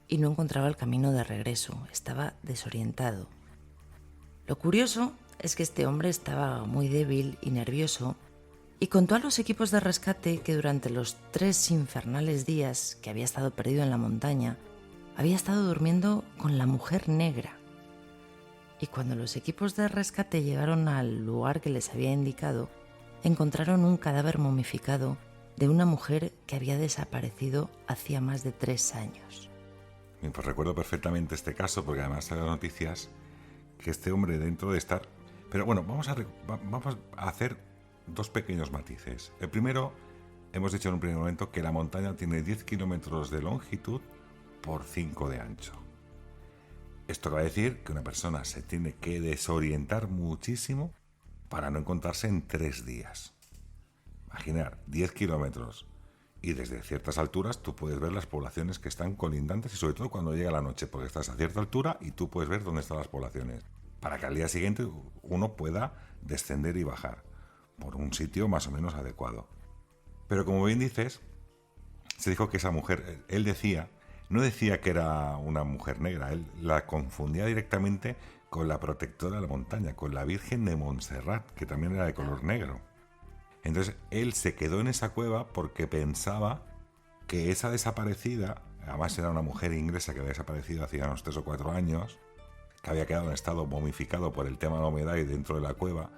y no encontraba el camino de regreso, estaba desorientado. Lo curioso es que este hombre estaba muy débil y nervioso y contó a los equipos de rescate que durante los 3 infernales días que había estado perdido en la montaña, había estado durmiendo con la mujer negra. Y cuando los equipos de rescate llegaron al lugar que les había indicado, encontraron un cadáver momificado de una mujer que había desaparecido hacía más de 3 años. Bien, pues recuerdo perfectamente este caso, porque además salió en las noticias que este hombre, dentro de estar... Pero bueno, vamos a hacer 2 pequeños matices. El primero, hemos dicho en un primer momento que la montaña tiene 10 kilómetros de longitud por 5 de ancho. Esto va a decir que una persona se tiene que desorientar muchísimo para no encontrarse en 3 días. Imaginar 10 kilómetros y desde ciertas alturas tú puedes ver las poblaciones que están colindantes y sobre todo cuando llega la noche, porque estás a cierta altura y tú puedes ver dónde están las poblaciones, para que al día siguiente uno pueda descender y bajar por un sitio más o menos adecuado. Pero como bien dices, se dijo que esa mujer, él decía, no decía que era una mujer negra, él la confundía directamente con la protectora de la montaña, con la Virgen de Montserrat, que también era de color negro. Entonces él se quedó en esa cueva porque pensaba que esa desaparecida, además era una mujer inglesa que había desaparecido hacía unos 3 o 4 años, que había quedado en estado momificado por el tema de la humedad y dentro de la cueva,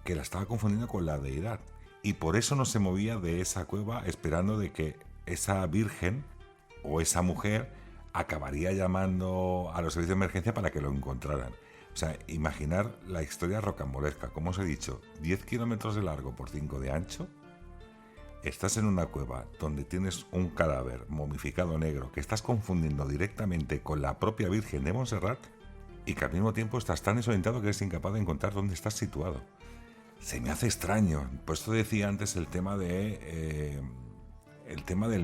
que la estaba confundiendo con la deidad. Y por eso no se movía de esa cueva esperando de que esa virgen o esa mujer acabaría llamando a los servicios de emergencia para que lo encontraran. O sea, imaginar la historia rocambolesca. Como os he dicho, 10 kilómetros de largo por 5 de ancho. Estás en una cueva donde tienes un cadáver momificado negro que estás confundiendo directamente con la propia Virgen de Montserrat y que al mismo tiempo estás tan desorientado que eres incapaz de encontrar dónde estás situado. Se me hace extraño. Por esto decía antes el tema del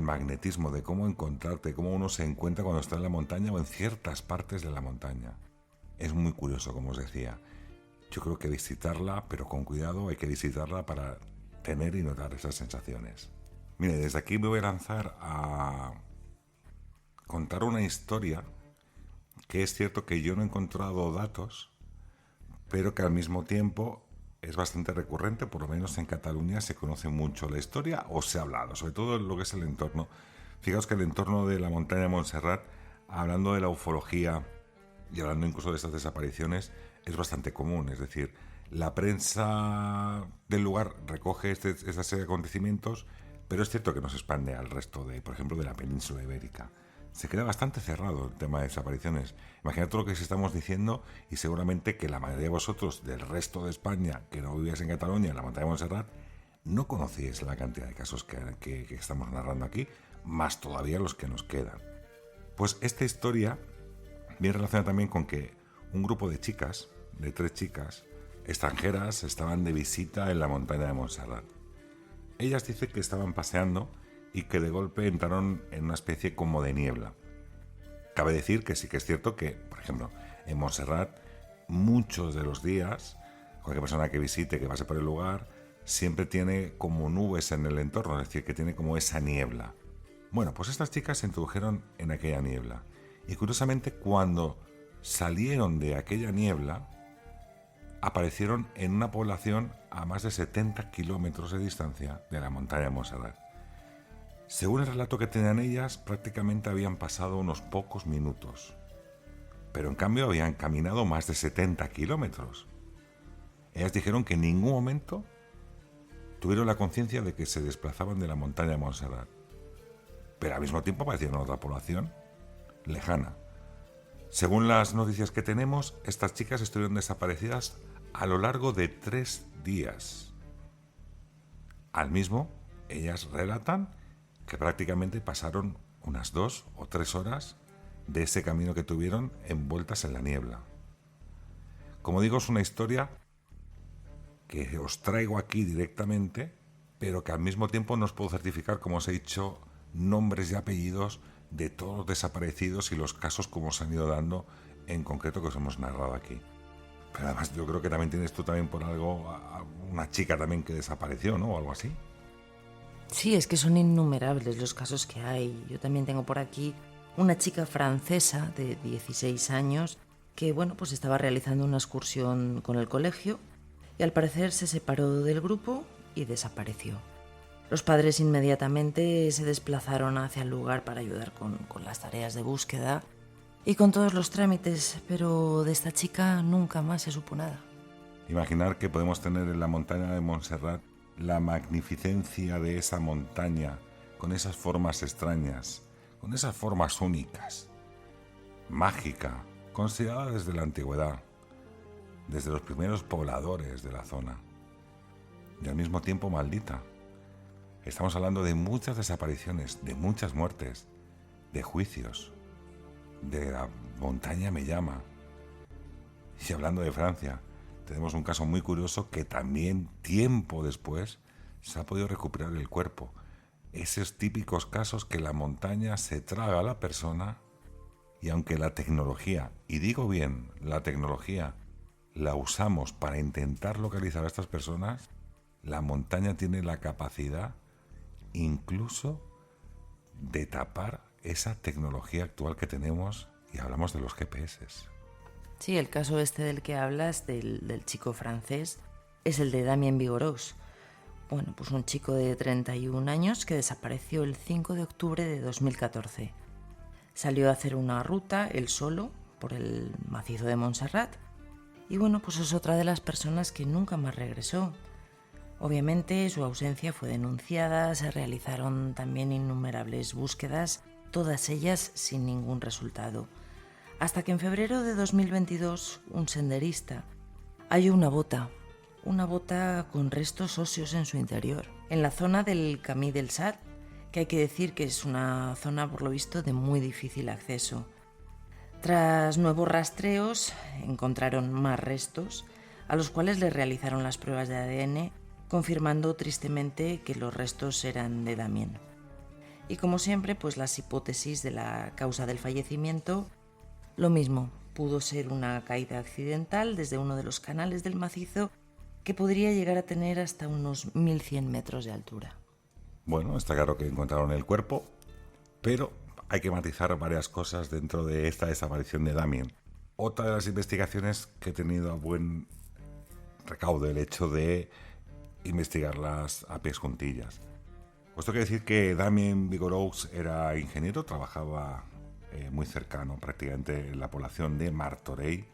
magnetismo, de cómo encontrarte, cómo uno se encuentra cuando está en la montaña o en ciertas partes de la montaña. Es muy curioso, como os decía. Yo creo que visitarla, pero con cuidado, hay que visitarla para tener y notar esas sensaciones. Mire, desde aquí me voy a lanzar a contar una historia que es cierto que yo no he encontrado datos, pero que al mismo tiempo es bastante recurrente, por lo menos en Cataluña se conoce mucho la historia o se ha hablado, sobre todo en lo que es el entorno. Fijaos que el entorno de la montaña de Montserrat, hablando de la ufología y hablando incluso de estas desapariciones, es bastante común. Es decir, la prensa del lugar recoge esta serie de acontecimientos, pero es cierto que no se expande al resto de, por ejemplo, de la península ibérica. Se queda bastante cerrado el tema de desapariciones. Imaginad todo lo que os estamos diciendo y seguramente que la mayoría de vosotros del resto de España, que no vivíais en Cataluña, en la montaña de Montserrat, no conocíais la cantidad de casos que estamos narrando aquí, más todavía los que nos quedan. Pues esta historia viene relacionada también con que un grupo de chicas, de 3 chicas, extranjeras, estaban de visita en la montaña de Montserrat. Ellas dicen que estaban paseando y que de golpe entraron en una especie como de niebla. Cabe decir que sí que es cierto que, por ejemplo, en Montserrat, muchos de los días, cualquier persona que visite, que pase por el lugar, siempre tiene como nubes en el entorno, es decir, que tiene como esa niebla. Bueno, pues estas chicas se introdujeron en aquella niebla. Y curiosamente, cuando salieron de aquella niebla, aparecieron en una población a más de 70 kilómetros de distancia de la montaña de Montserrat. Según el relato que tenían ellas, prácticamente habían pasado unos pocos minutos, pero en cambio habían caminado más de 70 kilómetros. Ellas dijeron que en ningún momento tuvieron la conciencia de que se desplazaban de la montaña de Montserrat, pero al mismo tiempo aparecieron en otra población lejana. Según las noticias que tenemos, estas chicas estuvieron desaparecidas a lo largo de 3 días. Al mismo, ellas relatan que prácticamente pasaron unas 2 o 3 horas de ese camino que tuvieron envueltas en la niebla. Como digo, es una historia que os traigo aquí directamente, pero que al mismo tiempo no os puedo certificar, como os he dicho, nombres y apellidos de todos los desaparecidos y los casos como se han ido dando en concreto que os hemos narrado aquí. Pero además yo creo que también tienes tú también por algo a una chica también que desapareció, ¿no? O algo así. Sí, es que son innumerables los casos que hay. Yo también tengo por aquí una chica francesa de 16 años que, bueno, pues estaba realizando una excursión con el colegio y al parecer se separó del grupo y desapareció. Los padres inmediatamente se desplazaron hacia el lugar para ayudar con las tareas de búsqueda y con todos los trámites, pero de esta chica nunca más se supo nada. Imaginar que podemos tener en la montaña de Montserrat la magnificencia de esa montaña, con esas formas extrañas, con esas formas únicas, mágica, considerada desde la antigüedad, desde los primeros pobladores de la zona, y al mismo tiempo maldita. Estamos hablando de muchas desapariciones, de muchas muertes, de juicios, de la montaña me llama. Y hablando de Francia, tenemos un caso muy curioso que también tiempo después se ha podido recuperar el cuerpo. esos típicos casos que la montaña se traga a la persona y aunque la tecnología, y digo bien, la tecnología la usamos para intentar localizar a estas personas, la montaña tiene la capacidad incluso de tapar esa tecnología actual que tenemos y hablamos de los GPS. Sí, el caso este del que hablas, del chico francés, es el de Damien Vigorós. Bueno, pues un chico de 31 años que desapareció el 5 de octubre de 2014. Salió a hacer una ruta, él solo, por el macizo de Montserrat. Y bueno, pues es otra de las personas que nunca más regresó. Obviamente su ausencia fue denunciada, se realizaron también innumerables búsquedas, todas ellas sin ningún resultado. Hasta que en febrero de 2022 un senderista halló una bota con restos óseos en su interior, en la zona del Camí del Sat, que hay que decir que es una zona por lo visto de muy difícil acceso. Tras nuevos rastreos encontraron más restos, a los cuales le realizaron las pruebas de ADN, confirmando tristemente que los restos eran de Damien. Y como siempre, pues las hipótesis de la causa del fallecimiento, lo mismo, pudo ser una caída accidental desde uno de los canales del macizo que podría llegar a tener hasta unos 1100 metros de altura. Bueno, está claro que encontraron el cuerpo, pero hay que matizar varias cosas dentro de esta desaparición de Damien. Otra de las investigaciones que he tenido a buen recaudo, el hecho de investigarlas a pies juntillas. Esto quiere decir que Damien Vigorós era ingeniero, trabajaba muy cercano, prácticamente en la población de Martorell,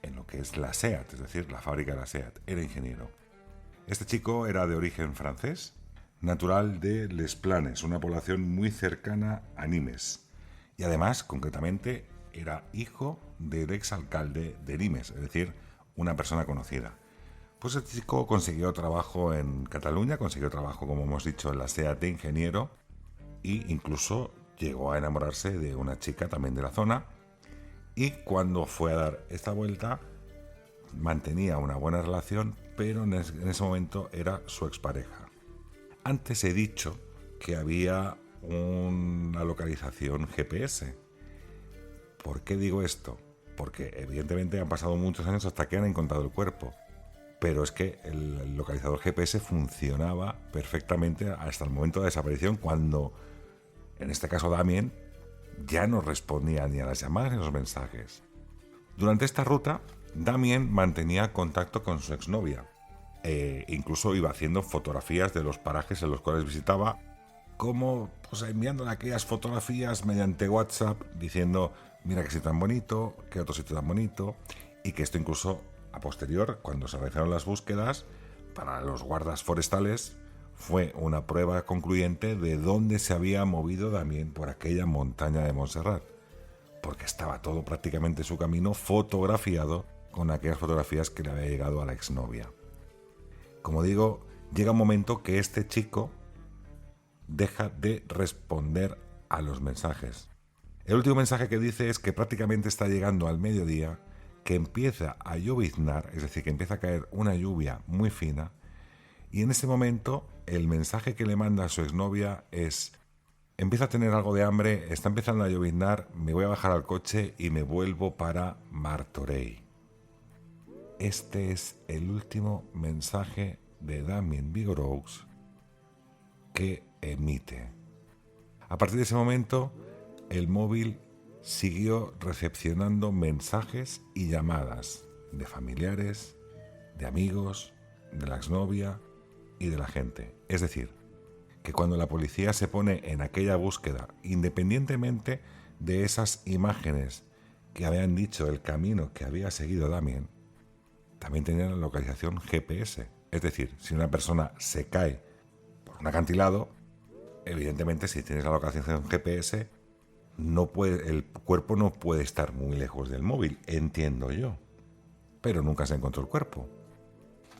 en lo que es la SEAT, es decir, la fábrica de la SEAT. Era ingeniero. Este chico era de origen francés, natural de Les Planes, una población muy cercana a Nimes. Y además, concretamente, era hijo del exalcalde de Nimes, es decir, una persona conocida. Pues este chico consiguió trabajo en Cataluña, consiguió trabajo, como hemos dicho, en la SEAT de ingeniero e incluso llegó a enamorarse de una chica también de la zona y cuando fue a dar esta vuelta mantenía una buena relación, pero en ese momento era su expareja. Antes he dicho que había una localización GPS. ¿Por qué digo esto? Porque evidentemente han pasado muchos años hasta que han encontrado el cuerpo. Pero es que el localizador GPS funcionaba perfectamente hasta el momento de desaparición, cuando, en este caso Damien, ya no respondía ni a las llamadas ni a los mensajes. Durante esta ruta, Damien mantenía contacto con su exnovia. Incluso iba haciendo fotografías de los parajes en los cuales visitaba, como pues, enviándole aquellas fotografías mediante WhatsApp, diciendo, mira que sitio tan bonito, que otro sitio tan bonito, y que esto incluso a posterior, cuando se realizaron las búsquedas, para los guardas forestales, fue una prueba concluyente de dónde se había movido Damien por aquella montaña de Montserrat, porque estaba todo prácticamente su camino fotografiado con aquellas fotografías que le había llegado a la exnovia. Como digo, llega un momento que este chico deja de responder a los mensajes. El último mensaje que dice es que prácticamente está llegando al mediodía, que empieza a lloviznar, es decir, que empieza a caer una lluvia muy fina, y en ese momento el mensaje que le manda a su exnovia es: empieza a tener algo de hambre, está empezando a lloviznar, me voy a bajar al coche y me vuelvo para Martorell. Este es el último mensaje de Damien Vigorós que emite. A partir de ese momento, el móvil siguió recepcionando mensajes y llamadas de familiares, de amigos, de la exnovia y de la gente. Es decir, que cuando la policía se pone en aquella búsqueda, independientemente de esas imágenes que habían dicho el camino que había seguido Damien, también tenían la localización GPS. Es decir, si una persona se cae por un acantilado, evidentemente si tienes la localización GPS, el cuerpo no puede estar muy lejos del móvil, entiendo yo. Pero nunca se encontró el cuerpo.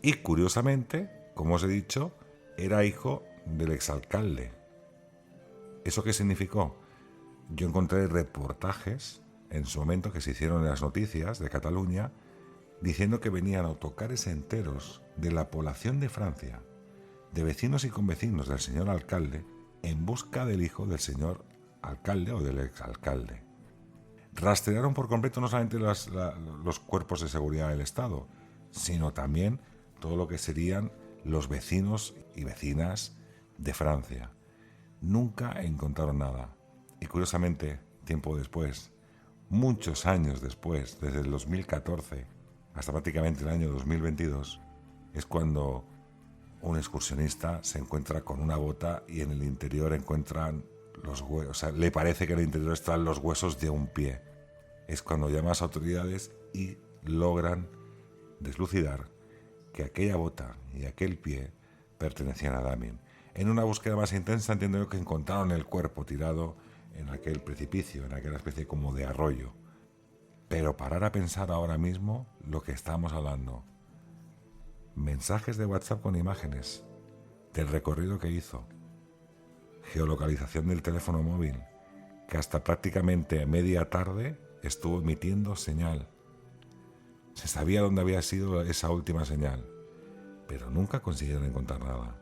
Y curiosamente, como os he dicho, era hijo del exalcalde. ¿Eso qué significó? Yo encontré reportajes en su momento que se hicieron en las noticias de Cataluña diciendo que venían autocares enteros de la población de Francia, de vecinos y convecinos del señor alcalde, en busca del hijo del señor alcalde o del exalcalde. Rastrearon por completo no solamente los cuerpos de seguridad del Estado, sino también todo lo que serían los vecinos y vecinas de Francia. Nunca encontraron nada. Y curiosamente, tiempo después, muchos años después, desde el 2014 hasta prácticamente el año 2022, es cuando un excursionista se encuentra con una bota y en el interior encuentran los huesos. O sea, le parece que en el interior están los huesos de un pie. Es cuando llama a las autoridades y logran deslucidar que aquella bota y aquel pie pertenecían a Damien. En una búsqueda más intensa, entiendo yo que encontraron el cuerpo tirado en aquel precipicio, en aquella especie como de arroyo. Pero parar a pensar ahora mismo lo que estamos hablando. Mensajes de WhatsApp con imágenes del recorrido que hizo. Geolocalización del teléfono móvil, que hasta prácticamente media tarde estuvo emitiendo señal. Se sabía dónde había sido esa última señal, pero nunca consiguieron encontrar nada.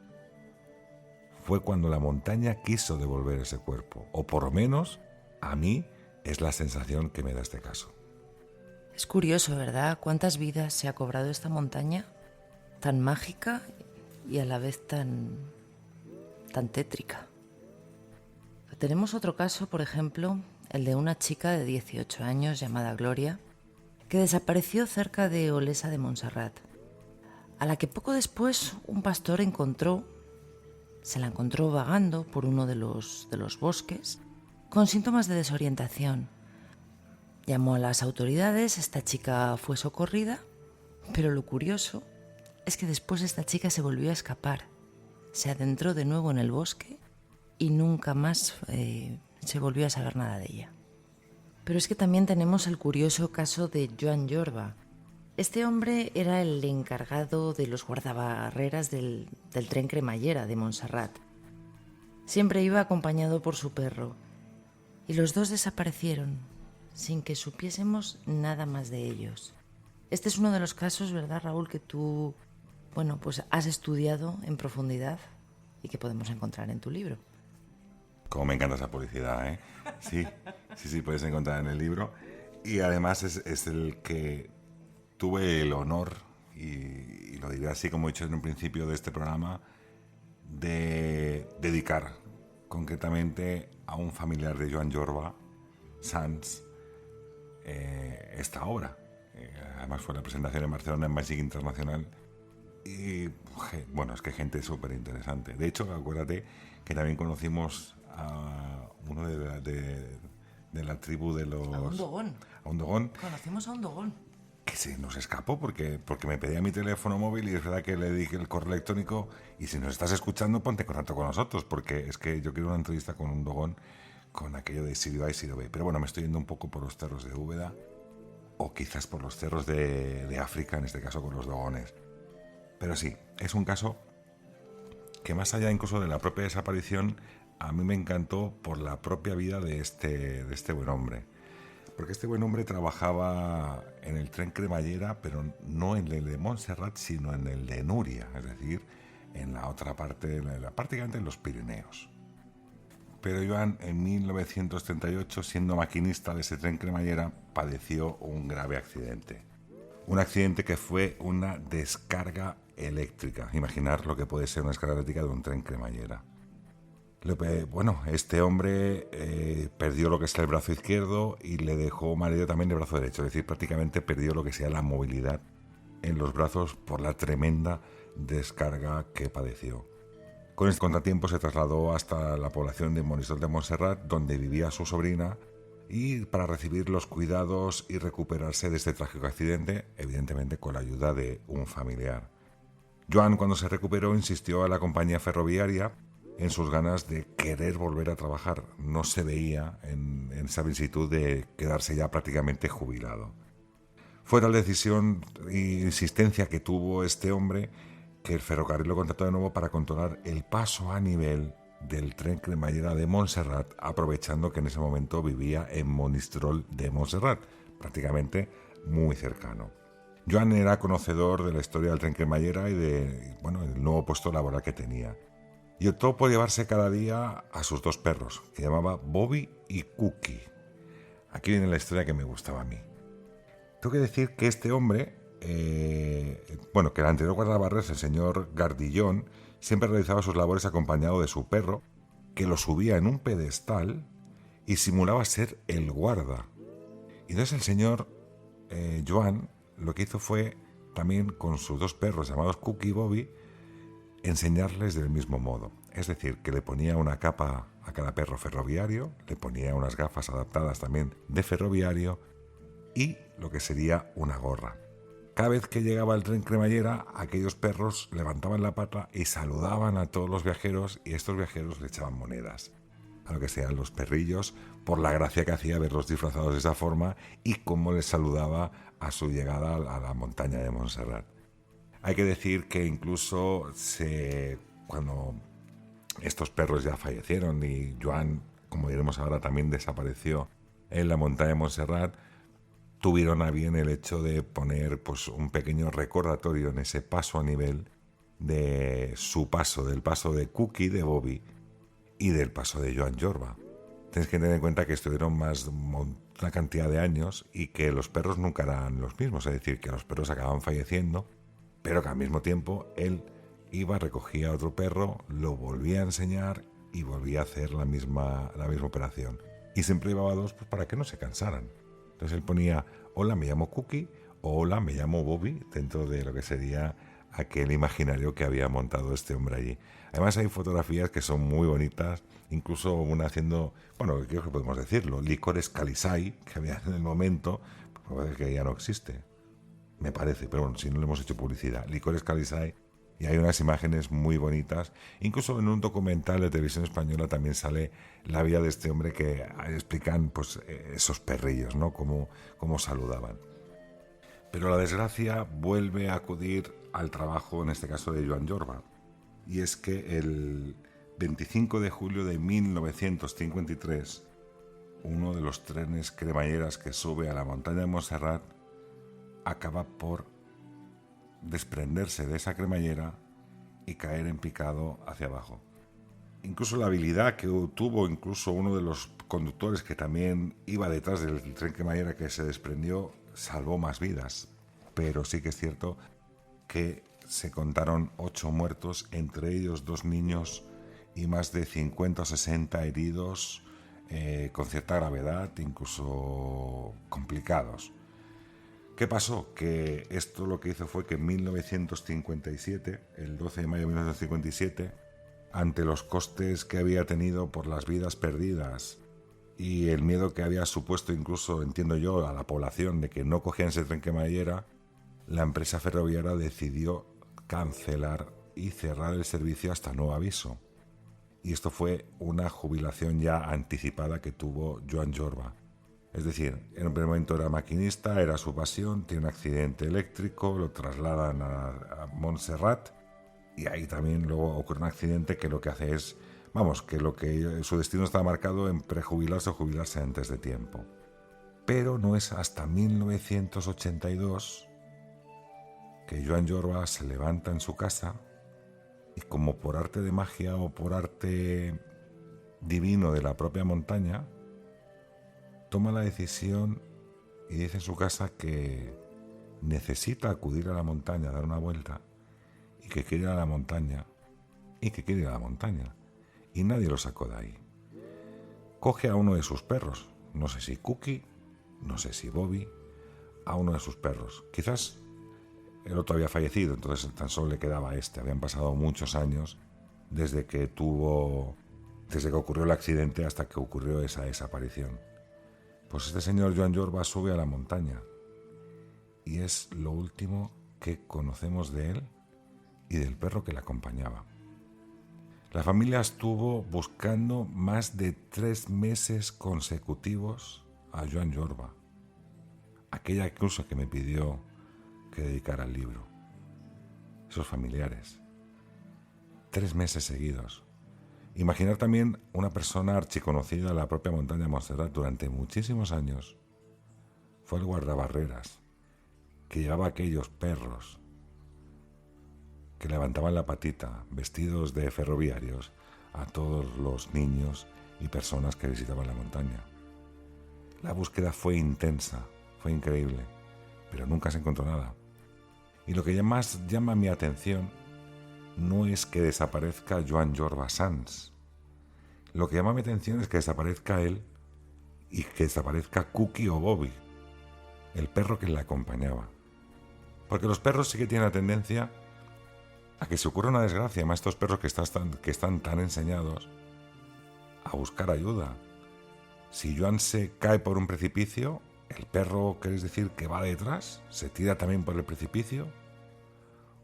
Fue cuando la montaña quiso devolver ese cuerpo, o por lo menos a mí es la sensación que me da este caso. Es curioso, ¿verdad? ¿Cuántas vidas se ha cobrado esta montaña tan mágica y a la vez tan tétrica? Tenemos otro caso, por ejemplo, el de una chica de 18 años llamada Gloria, que desapareció cerca de Olesa de Montserrat, a la que poco después un pastor se la encontró vagando por uno de los bosques con síntomas de desorientación. Llamó a las autoridades, esta chica fue socorrida, pero lo curioso es que después esta chica se volvió a escapar, se adentró de nuevo en el bosque y nunca más se volvió a saber nada de ella. Pero es que también tenemos el curioso caso de Joan Jorba. Este hombre era el encargado de los guardabarreras del tren cremallera de Montserrat. Siempre iba acompañado por su perro y los dos desaparecieron sin que supiésemos nada más de ellos. Este es uno de los casos, ¿verdad, Raúl, que tú, pues has estudiado en profundidad y que podemos encontrar en tu libro? Como me encanta esa publicidad, ¿eh? Sí, puedes encontrar en el libro. Y además es el que tuve el honor, y lo diré así como he dicho en un principio de este programa, de dedicar concretamente a un familiar de Joan Jorba, Sans, esta obra. Además fue la presentación en Barcelona en Magic Internacional y es que gente súper interesante. De hecho, acuérdate que también conocimos a uno de la tribu de los... A un dogón. A un dogón. Conocimos a un dogón. Que se nos escapó porque me pedía mi teléfono móvil y es verdad que le dije el correo electrónico y si nos estás escuchando ponte en contacto con nosotros porque es que yo quiero una entrevista con un dogón con aquello de Sirio A y Sirio B. Pero bueno, me estoy yendo un poco por los cerros de Úbeda o quizás por los cerros de África, en este caso con los dogones. Pero sí, es un caso que más allá incluso de la propia desaparición, a mí me encantó por la propia vida de este buen hombre. Porque este buen hombre trabajaba en el tren cremallera, pero no en el de Montserrat, sino en el de Núria, es decir, en la otra parte, prácticamente en los Pirineos. Pero Joan, en 1938, siendo maquinista de ese tren cremallera, padeció un grave accidente. Un accidente que fue una descarga eléctrica. Imaginar lo que puede ser una descarga eléctrica de un tren cremallera. Este hombre perdió lo que es el brazo izquierdo y le dejó mal herido también el brazo derecho. Es decir, prácticamente perdió lo que sea la movilidad en los brazos por la tremenda descarga que padeció. Con este contratiempo se trasladó hasta la población de Monistrol de Montserrat, donde vivía su sobrina, y para recibir los cuidados y recuperarse de este trágico accidente, evidentemente con la ayuda de un familiar. Joan, cuando se recuperó, insistió a la compañía ferroviaria en sus ganas de querer volver a trabajar. No se veía en esa vicisitud de quedarse ya prácticamente jubilado. Fue tal decisión e insistencia que tuvo este hombre que el ferrocarril lo contrató de nuevo para controlar el paso a nivel del tren cremallera de Montserrat, aprovechando que en ese momento vivía en Monistrol de Montserrat, prácticamente muy cercano. Joan era conocedor de la historia del tren cremallera y del nuevo puesto laboral que tenía. Y optó por llevarse cada día a sus 2 perros, que llamaba Bobby y Cookie. Aquí viene la historia que me gustaba a mí. Tengo que decir que este hombre, que el anterior guardabarreras, el señor Gardillón, siempre realizaba sus labores acompañado de su perro, que lo subía en un pedestal y simulaba ser el guarda. Y entonces el señor Joan lo que hizo fue, también con sus 2 perros llamados Cookie y Bobby, enseñarles del mismo modo. Es decir, que le ponía una capa a cada perro ferroviario, le ponía unas gafas adaptadas también de ferroviario y lo que sería una gorra. Cada vez que llegaba el tren cremallera, aquellos perros levantaban la pata y saludaban a todos los viajeros, y estos viajeros le echaban monedas a lo que sean los perrillos, por la gracia que hacía verlos disfrazados de esa forma y cómo les saludaba a su llegada a la montaña de Montserrat. Hay que decir que incluso cuando estos perros ya fallecieron y Joan, como diremos ahora, también desapareció en la montaña de Montserrat, tuvieron a bien el hecho de poner pues un pequeño recordatorio en ese paso a nivel de su paso, del paso de Cookie, de Bobby y del paso de Joan Jorba. Tienes que tener en cuenta que estuvieron una cantidad de años y que los perros nunca eran los mismos, es decir, que los perros acababan falleciendo, pero que al mismo tiempo él iba, recogía a otro perro, lo volvía a enseñar y volvía a hacer la misma operación. Y siempre llevaba 2 pues, para que no se cansaran. Entonces él ponía, hola, me llamo Cookie, o hola, me llamo Bobby, dentro de lo que sería aquel imaginario que había montado este hombre allí. Además hay fotografías que son muy bonitas, incluso una haciendo, creo que podemos decirlo, licores Calisay, que había en el momento, pues que ya no existe, me parece, pero bueno, si no le hemos hecho publicidad, licores Calisay, y hay unas imágenes muy bonitas. Incluso en un documental de televisión española también sale la vida de este hombre, que explican pues esos perrillos, ¿no? Cómo saludaban. Pero la desgracia vuelve a acudir al trabajo, en este caso de Joan Jorba. Y es que el 25 de julio de 1953, uno de los trenes cremalleras que sube a la montaña de Montserrat acaba por desprenderse de esa cremallera y caer en picado hacia abajo. Incluso la habilidad que tuvo incluso uno de los conductores que también iba detrás del tren cremallera que se desprendió salvó más vidas, pero sí que es cierto que se contaron 8 muertos, entre ellos 2 niños y más de 50 o 60 heridos con cierta gravedad, incluso complicados. ¿Qué pasó? Que esto lo que hizo fue que en 1957, el 12 de mayo de 1957, ante los costes que había tenido por las vidas perdidas y el miedo que había supuesto incluso, entiendo yo, a la población de que no cogían ese tren cremallera, la empresa ferroviaria decidió cancelar y cerrar el servicio hasta nuevo aviso. Y esto fue una jubilación ya anticipada que tuvo Joan Jorba. Es decir, en un primer momento era maquinista, era su pasión, tiene un accidente eléctrico, lo trasladan a Montserrat y ahí también luego ocurre un accidente que lo que hace es, su destino está marcado en prejubilarse o jubilarse antes de tiempo. Pero no es hasta 1982 que Joan Jorba se levanta en su casa y, como por arte de magia o por arte divino de la propia montaña, toma la decisión y dice en su casa que necesita acudir a la montaña, dar una vuelta, y que quiere ir a la montaña, y nadie lo sacó de ahí. Coge a uno de sus perros, no sé si Cookie, no sé si Bobby, a uno de sus perros. Quizás el otro había fallecido, entonces tan solo le quedaba este. Habían pasado muchos años desde que ocurrió el accidente hasta que ocurrió esa desaparición. Pues este señor Joan Jorba sube a la montaña y es lo último que conocemos de él y del perro que le acompañaba. La familia estuvo buscando más de 3 meses consecutivos a Joan Jorba, aquella incluso que me pidió que dedicara el libro. Esos familiares. 3 meses seguidos. Imaginar también una persona archiconocida en la propia montaña de Montserrat durante muchísimos años. Fue el guardabarreras, que llevaba aquellos perros que levantaban la patita, vestidos de ferroviarios, a todos los niños y personas que visitaban la montaña. La búsqueda fue intensa, fue increíble, pero nunca se encontró nada. Y lo que más llama mi atención no es que desaparezca Joan Jorba Sans. Lo que llama mi atención es que desaparezca él y que desaparezca Cookie o Bobby, el perro que le acompañaba. Porque los perros sí que tienen la tendencia a que se ocurra una desgracia, más estos perros que están tan enseñados a buscar ayuda. Si Joan se cae por un precipicio, el perro, ¿queréis decir que va detrás? ¿Se tira también por el precipicio?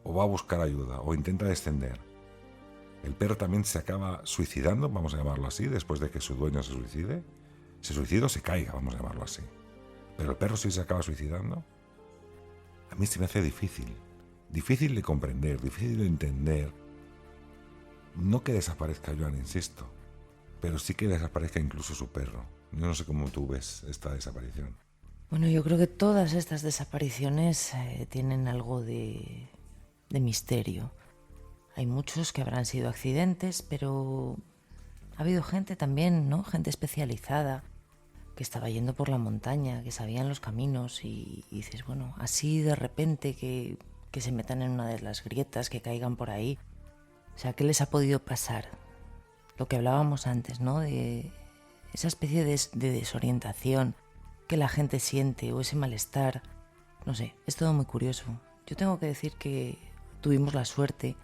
¿O va a buscar ayuda? ¿O intenta descender? El perro también se acaba suicidando, vamos a llamarlo así, después de que su dueño se suicide. Se suicida o se caiga, vamos a llamarlo así. Pero el perro sí se acaba suicidando. A mí se me hace difícil de comprender, difícil de entender. No que desaparezca Joan, insisto, pero sí que desaparezca incluso su perro. Yo no sé cómo tú ves esta desaparición. Bueno, yo creo que todas estas desapariciones tienen algo de misterio. Hay muchos que habrán sido accidentes, pero ha habido gente también, ¿no? Gente especializada que estaba yendo por la montaña, que sabían los caminos y dices, bueno, así de repente que se metan en una de las grietas, que caigan por ahí. O sea, ¿qué les ha podido pasar? Lo que hablábamos antes, ¿no? De esa especie de desorientación que la gente siente o ese malestar. No sé, es todo muy curioso. Yo tengo que decir que tuvimos la suerte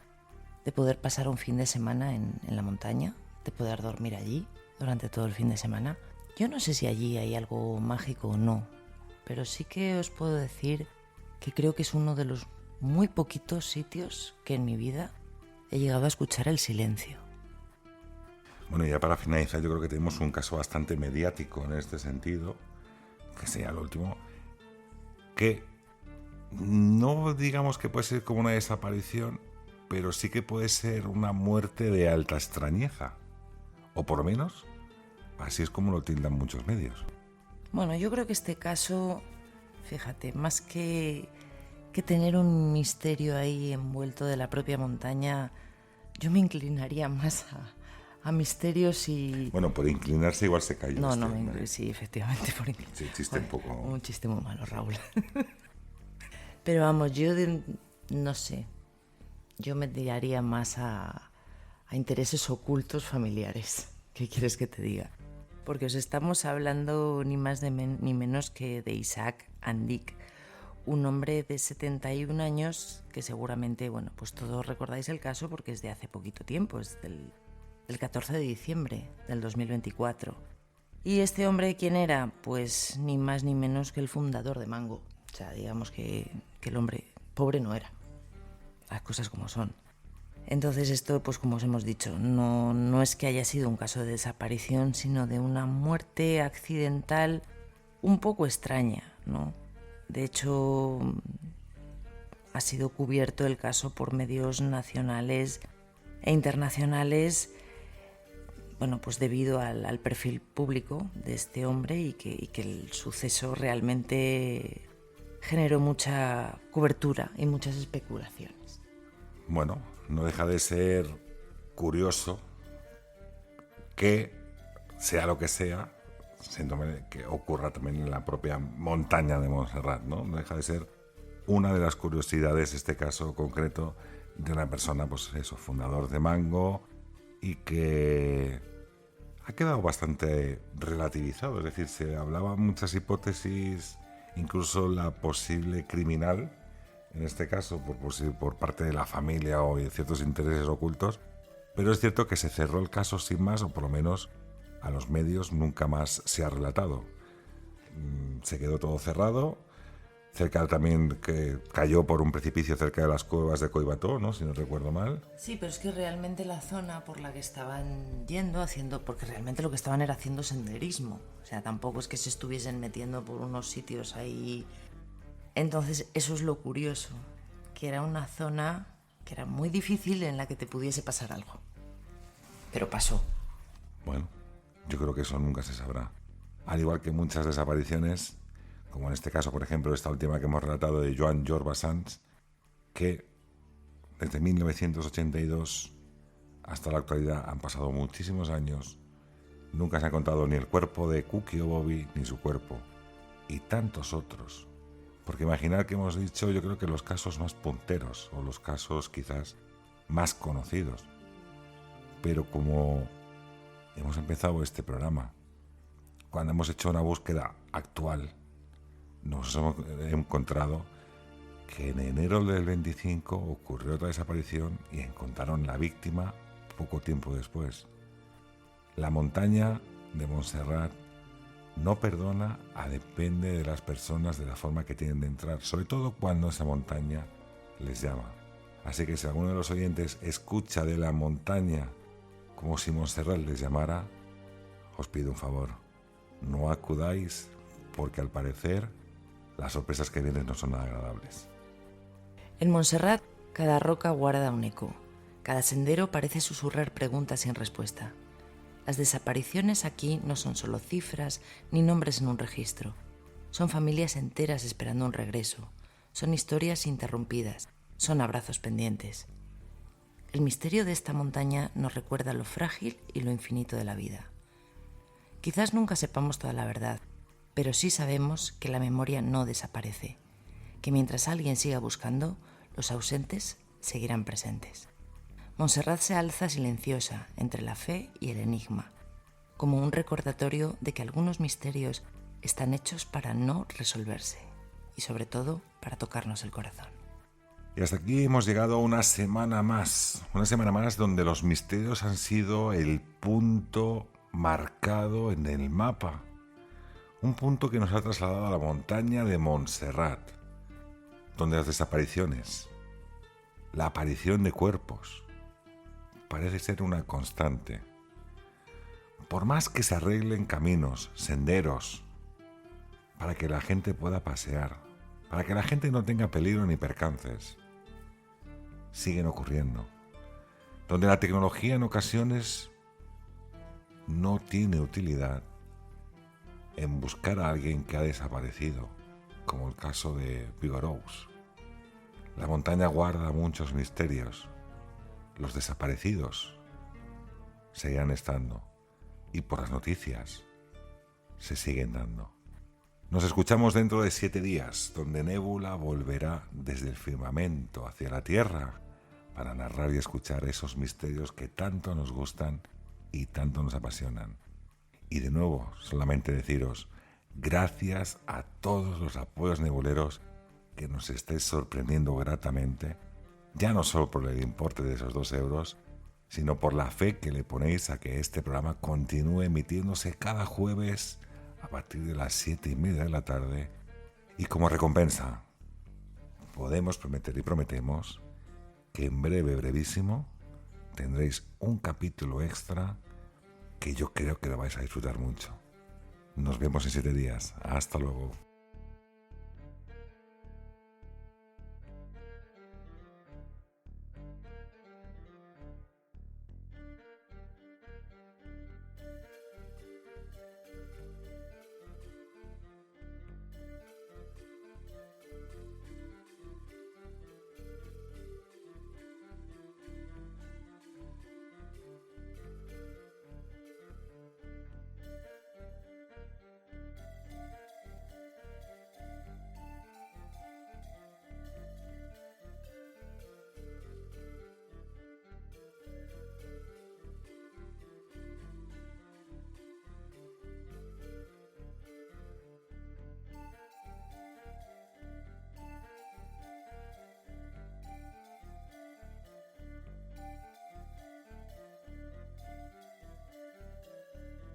de poder pasar un fin de semana en la montaña, de poder dormir allí durante todo el fin de semana. Yo no sé si allí hay algo mágico o no, pero sí que os puedo decir que creo que es uno de los muy poquitos sitios que en mi vida he llegado a escuchar el silencio. Bueno, y ya para finalizar, yo creo que tenemos un caso bastante mediático en este sentido, que sería el último, que no digamos que puede ser como una desaparición, pero sí que puede ser una muerte de alta extrañeza, o por lo menos así es como lo tildan muchos medios. Bueno, yo creo que este caso, fíjate, más que tener un misterio ahí envuelto de la propia montaña, yo me inclinaría más a misterios y... Bueno, por inclinarse igual se cayó. Sí, efectivamente, por inclinarse. Sí, chiste un poco... Un chiste muy malo, Raúl. Pero vamos, yo no sé, yo me tiraría más a intereses ocultos familiares. ¿Qué quieres que te diga? Porque os estamos hablando ni más ni menos que de Isaac Andic, un hombre de 71 años que seguramente, bueno, pues todos recordáis el caso porque es de hace poquito tiempo, es del 14 de diciembre del 2024. ¿Y este hombre quién era? Pues ni más ni menos que el fundador de Mango. O sea, digamos que el hombre pobre no era. Las cosas como son. Entonces esto, pues como os hemos dicho, no es que haya sido un caso de desaparición, sino de una muerte accidental un poco extraña, ¿no? De hecho, ha sido cubierto el caso por medios nacionales e internacionales, bueno, pues debido al perfil público de este hombre y que el suceso realmente generó mucha cobertura y muchas especulaciones. Bueno, no deja de ser curioso que sea lo que sea, siéndome que ocurra también en la propia montaña de Montserrat, ¿no? No deja de ser una de las curiosidades, este caso concreto, de una persona, pues eso, fundador de Mango, y que ha quedado bastante relativizado. Es decir, se hablaban muchas hipótesis, incluso la posible criminal, en este caso por parte de la familia o de ciertos intereses ocultos, pero es cierto que se cerró el caso sin más, o por lo menos a los medios nunca más se ha relatado. Se quedó todo cerrado, cerca también que cayó por un precipicio cerca de las cuevas de Collbató, ¿no? Si no recuerdo mal. Sí, pero es que realmente la zona por la que estaban yendo, porque realmente lo que estaban era haciendo senderismo, o sea, tampoco es que se estuviesen metiendo por unos sitios ahí. Entonces eso es lo curioso, que era una zona que era muy difícil en la que te pudiese pasar algo, pero pasó. Bueno, yo creo que eso nunca se sabrá. Al igual que muchas desapariciones, como en este caso, por ejemplo, esta última que hemos relatado de Joan Jorba Sans, que Desde 1982 hasta la actualidad han pasado muchísimos años. Nunca se ha encontrado ni el cuerpo de Cookie o Bobby ni su cuerpo. Y tantos otros. Porque imaginar que hemos dicho, yo creo que los casos más punteros o los casos quizás más conocidos. Pero como hemos empezado este programa, cuando hemos hecho una búsqueda actual, nos hemos encontrado que en enero del 25 ocurrió otra desaparición y encontraron la víctima poco tiempo después. La montaña de Montserrat no perdona a depende de las personas de la forma que tienen de entrar, sobre todo cuando esa montaña les llama. Así que si alguno de los oyentes escucha de la montaña como si Montserrat les llamara, os pido un favor, no acudáis porque al parecer las sorpresas que vienen no son nada agradables. En Montserrat, cada roca guarda un eco, cada sendero parece susurrar preguntas sin respuesta. Las desapariciones aquí no son solo cifras ni nombres en un registro. Son familias enteras esperando un regreso. Son historias interrumpidas. Son abrazos pendientes. El misterio de esta montaña nos recuerda lo frágil y lo infinito de la vida. Quizás nunca sepamos toda la verdad, pero sí sabemos que la memoria no desaparece, que mientras alguien siga buscando, los ausentes seguirán presentes. Montserrat se alza silenciosa entre la fe y el enigma, como un recordatorio de que algunos misterios están hechos para no resolverse y sobre todo para tocarnos el corazón. Y hasta aquí hemos llegado a una semana más donde los misterios han sido el punto marcado en el mapa, un punto que nos ha trasladado a la montaña de Montserrat, donde las desapariciones, la aparición de cuerpos, parece ser una constante. Por más que se arreglen caminos, senderos, para que la gente pueda pasear, para que la gente no tenga peligro ni percances, siguen ocurriendo. Donde la tecnología en ocasiones no tiene utilidad en buscar a alguien que ha desaparecido, como el caso de Vigorous. La montaña guarda muchos misterios. Los desaparecidos seguirán estando y por las noticias se siguen dando. Nos escuchamos dentro de 7 días, donde Nébula volverá desde el firmamento hacia la tierra para narrar y escuchar esos misterios que tanto nos gustan y tanto nos apasionan. Y de nuevo, solamente deciros gracias a todos los apoyos nebuleros que nos estéis sorprendiendo gratamente, ya no solo por el importe de esos 2 euros, sino por la fe que le ponéis a que este programa continúe emitiéndose cada jueves a partir de las 7:30 de la tarde. Y como recompensa, podemos prometer y prometemos que en breve, brevísimo, tendréis un capítulo extra que yo creo que lo vais a disfrutar mucho. Nos vemos en 7 días. Hasta luego.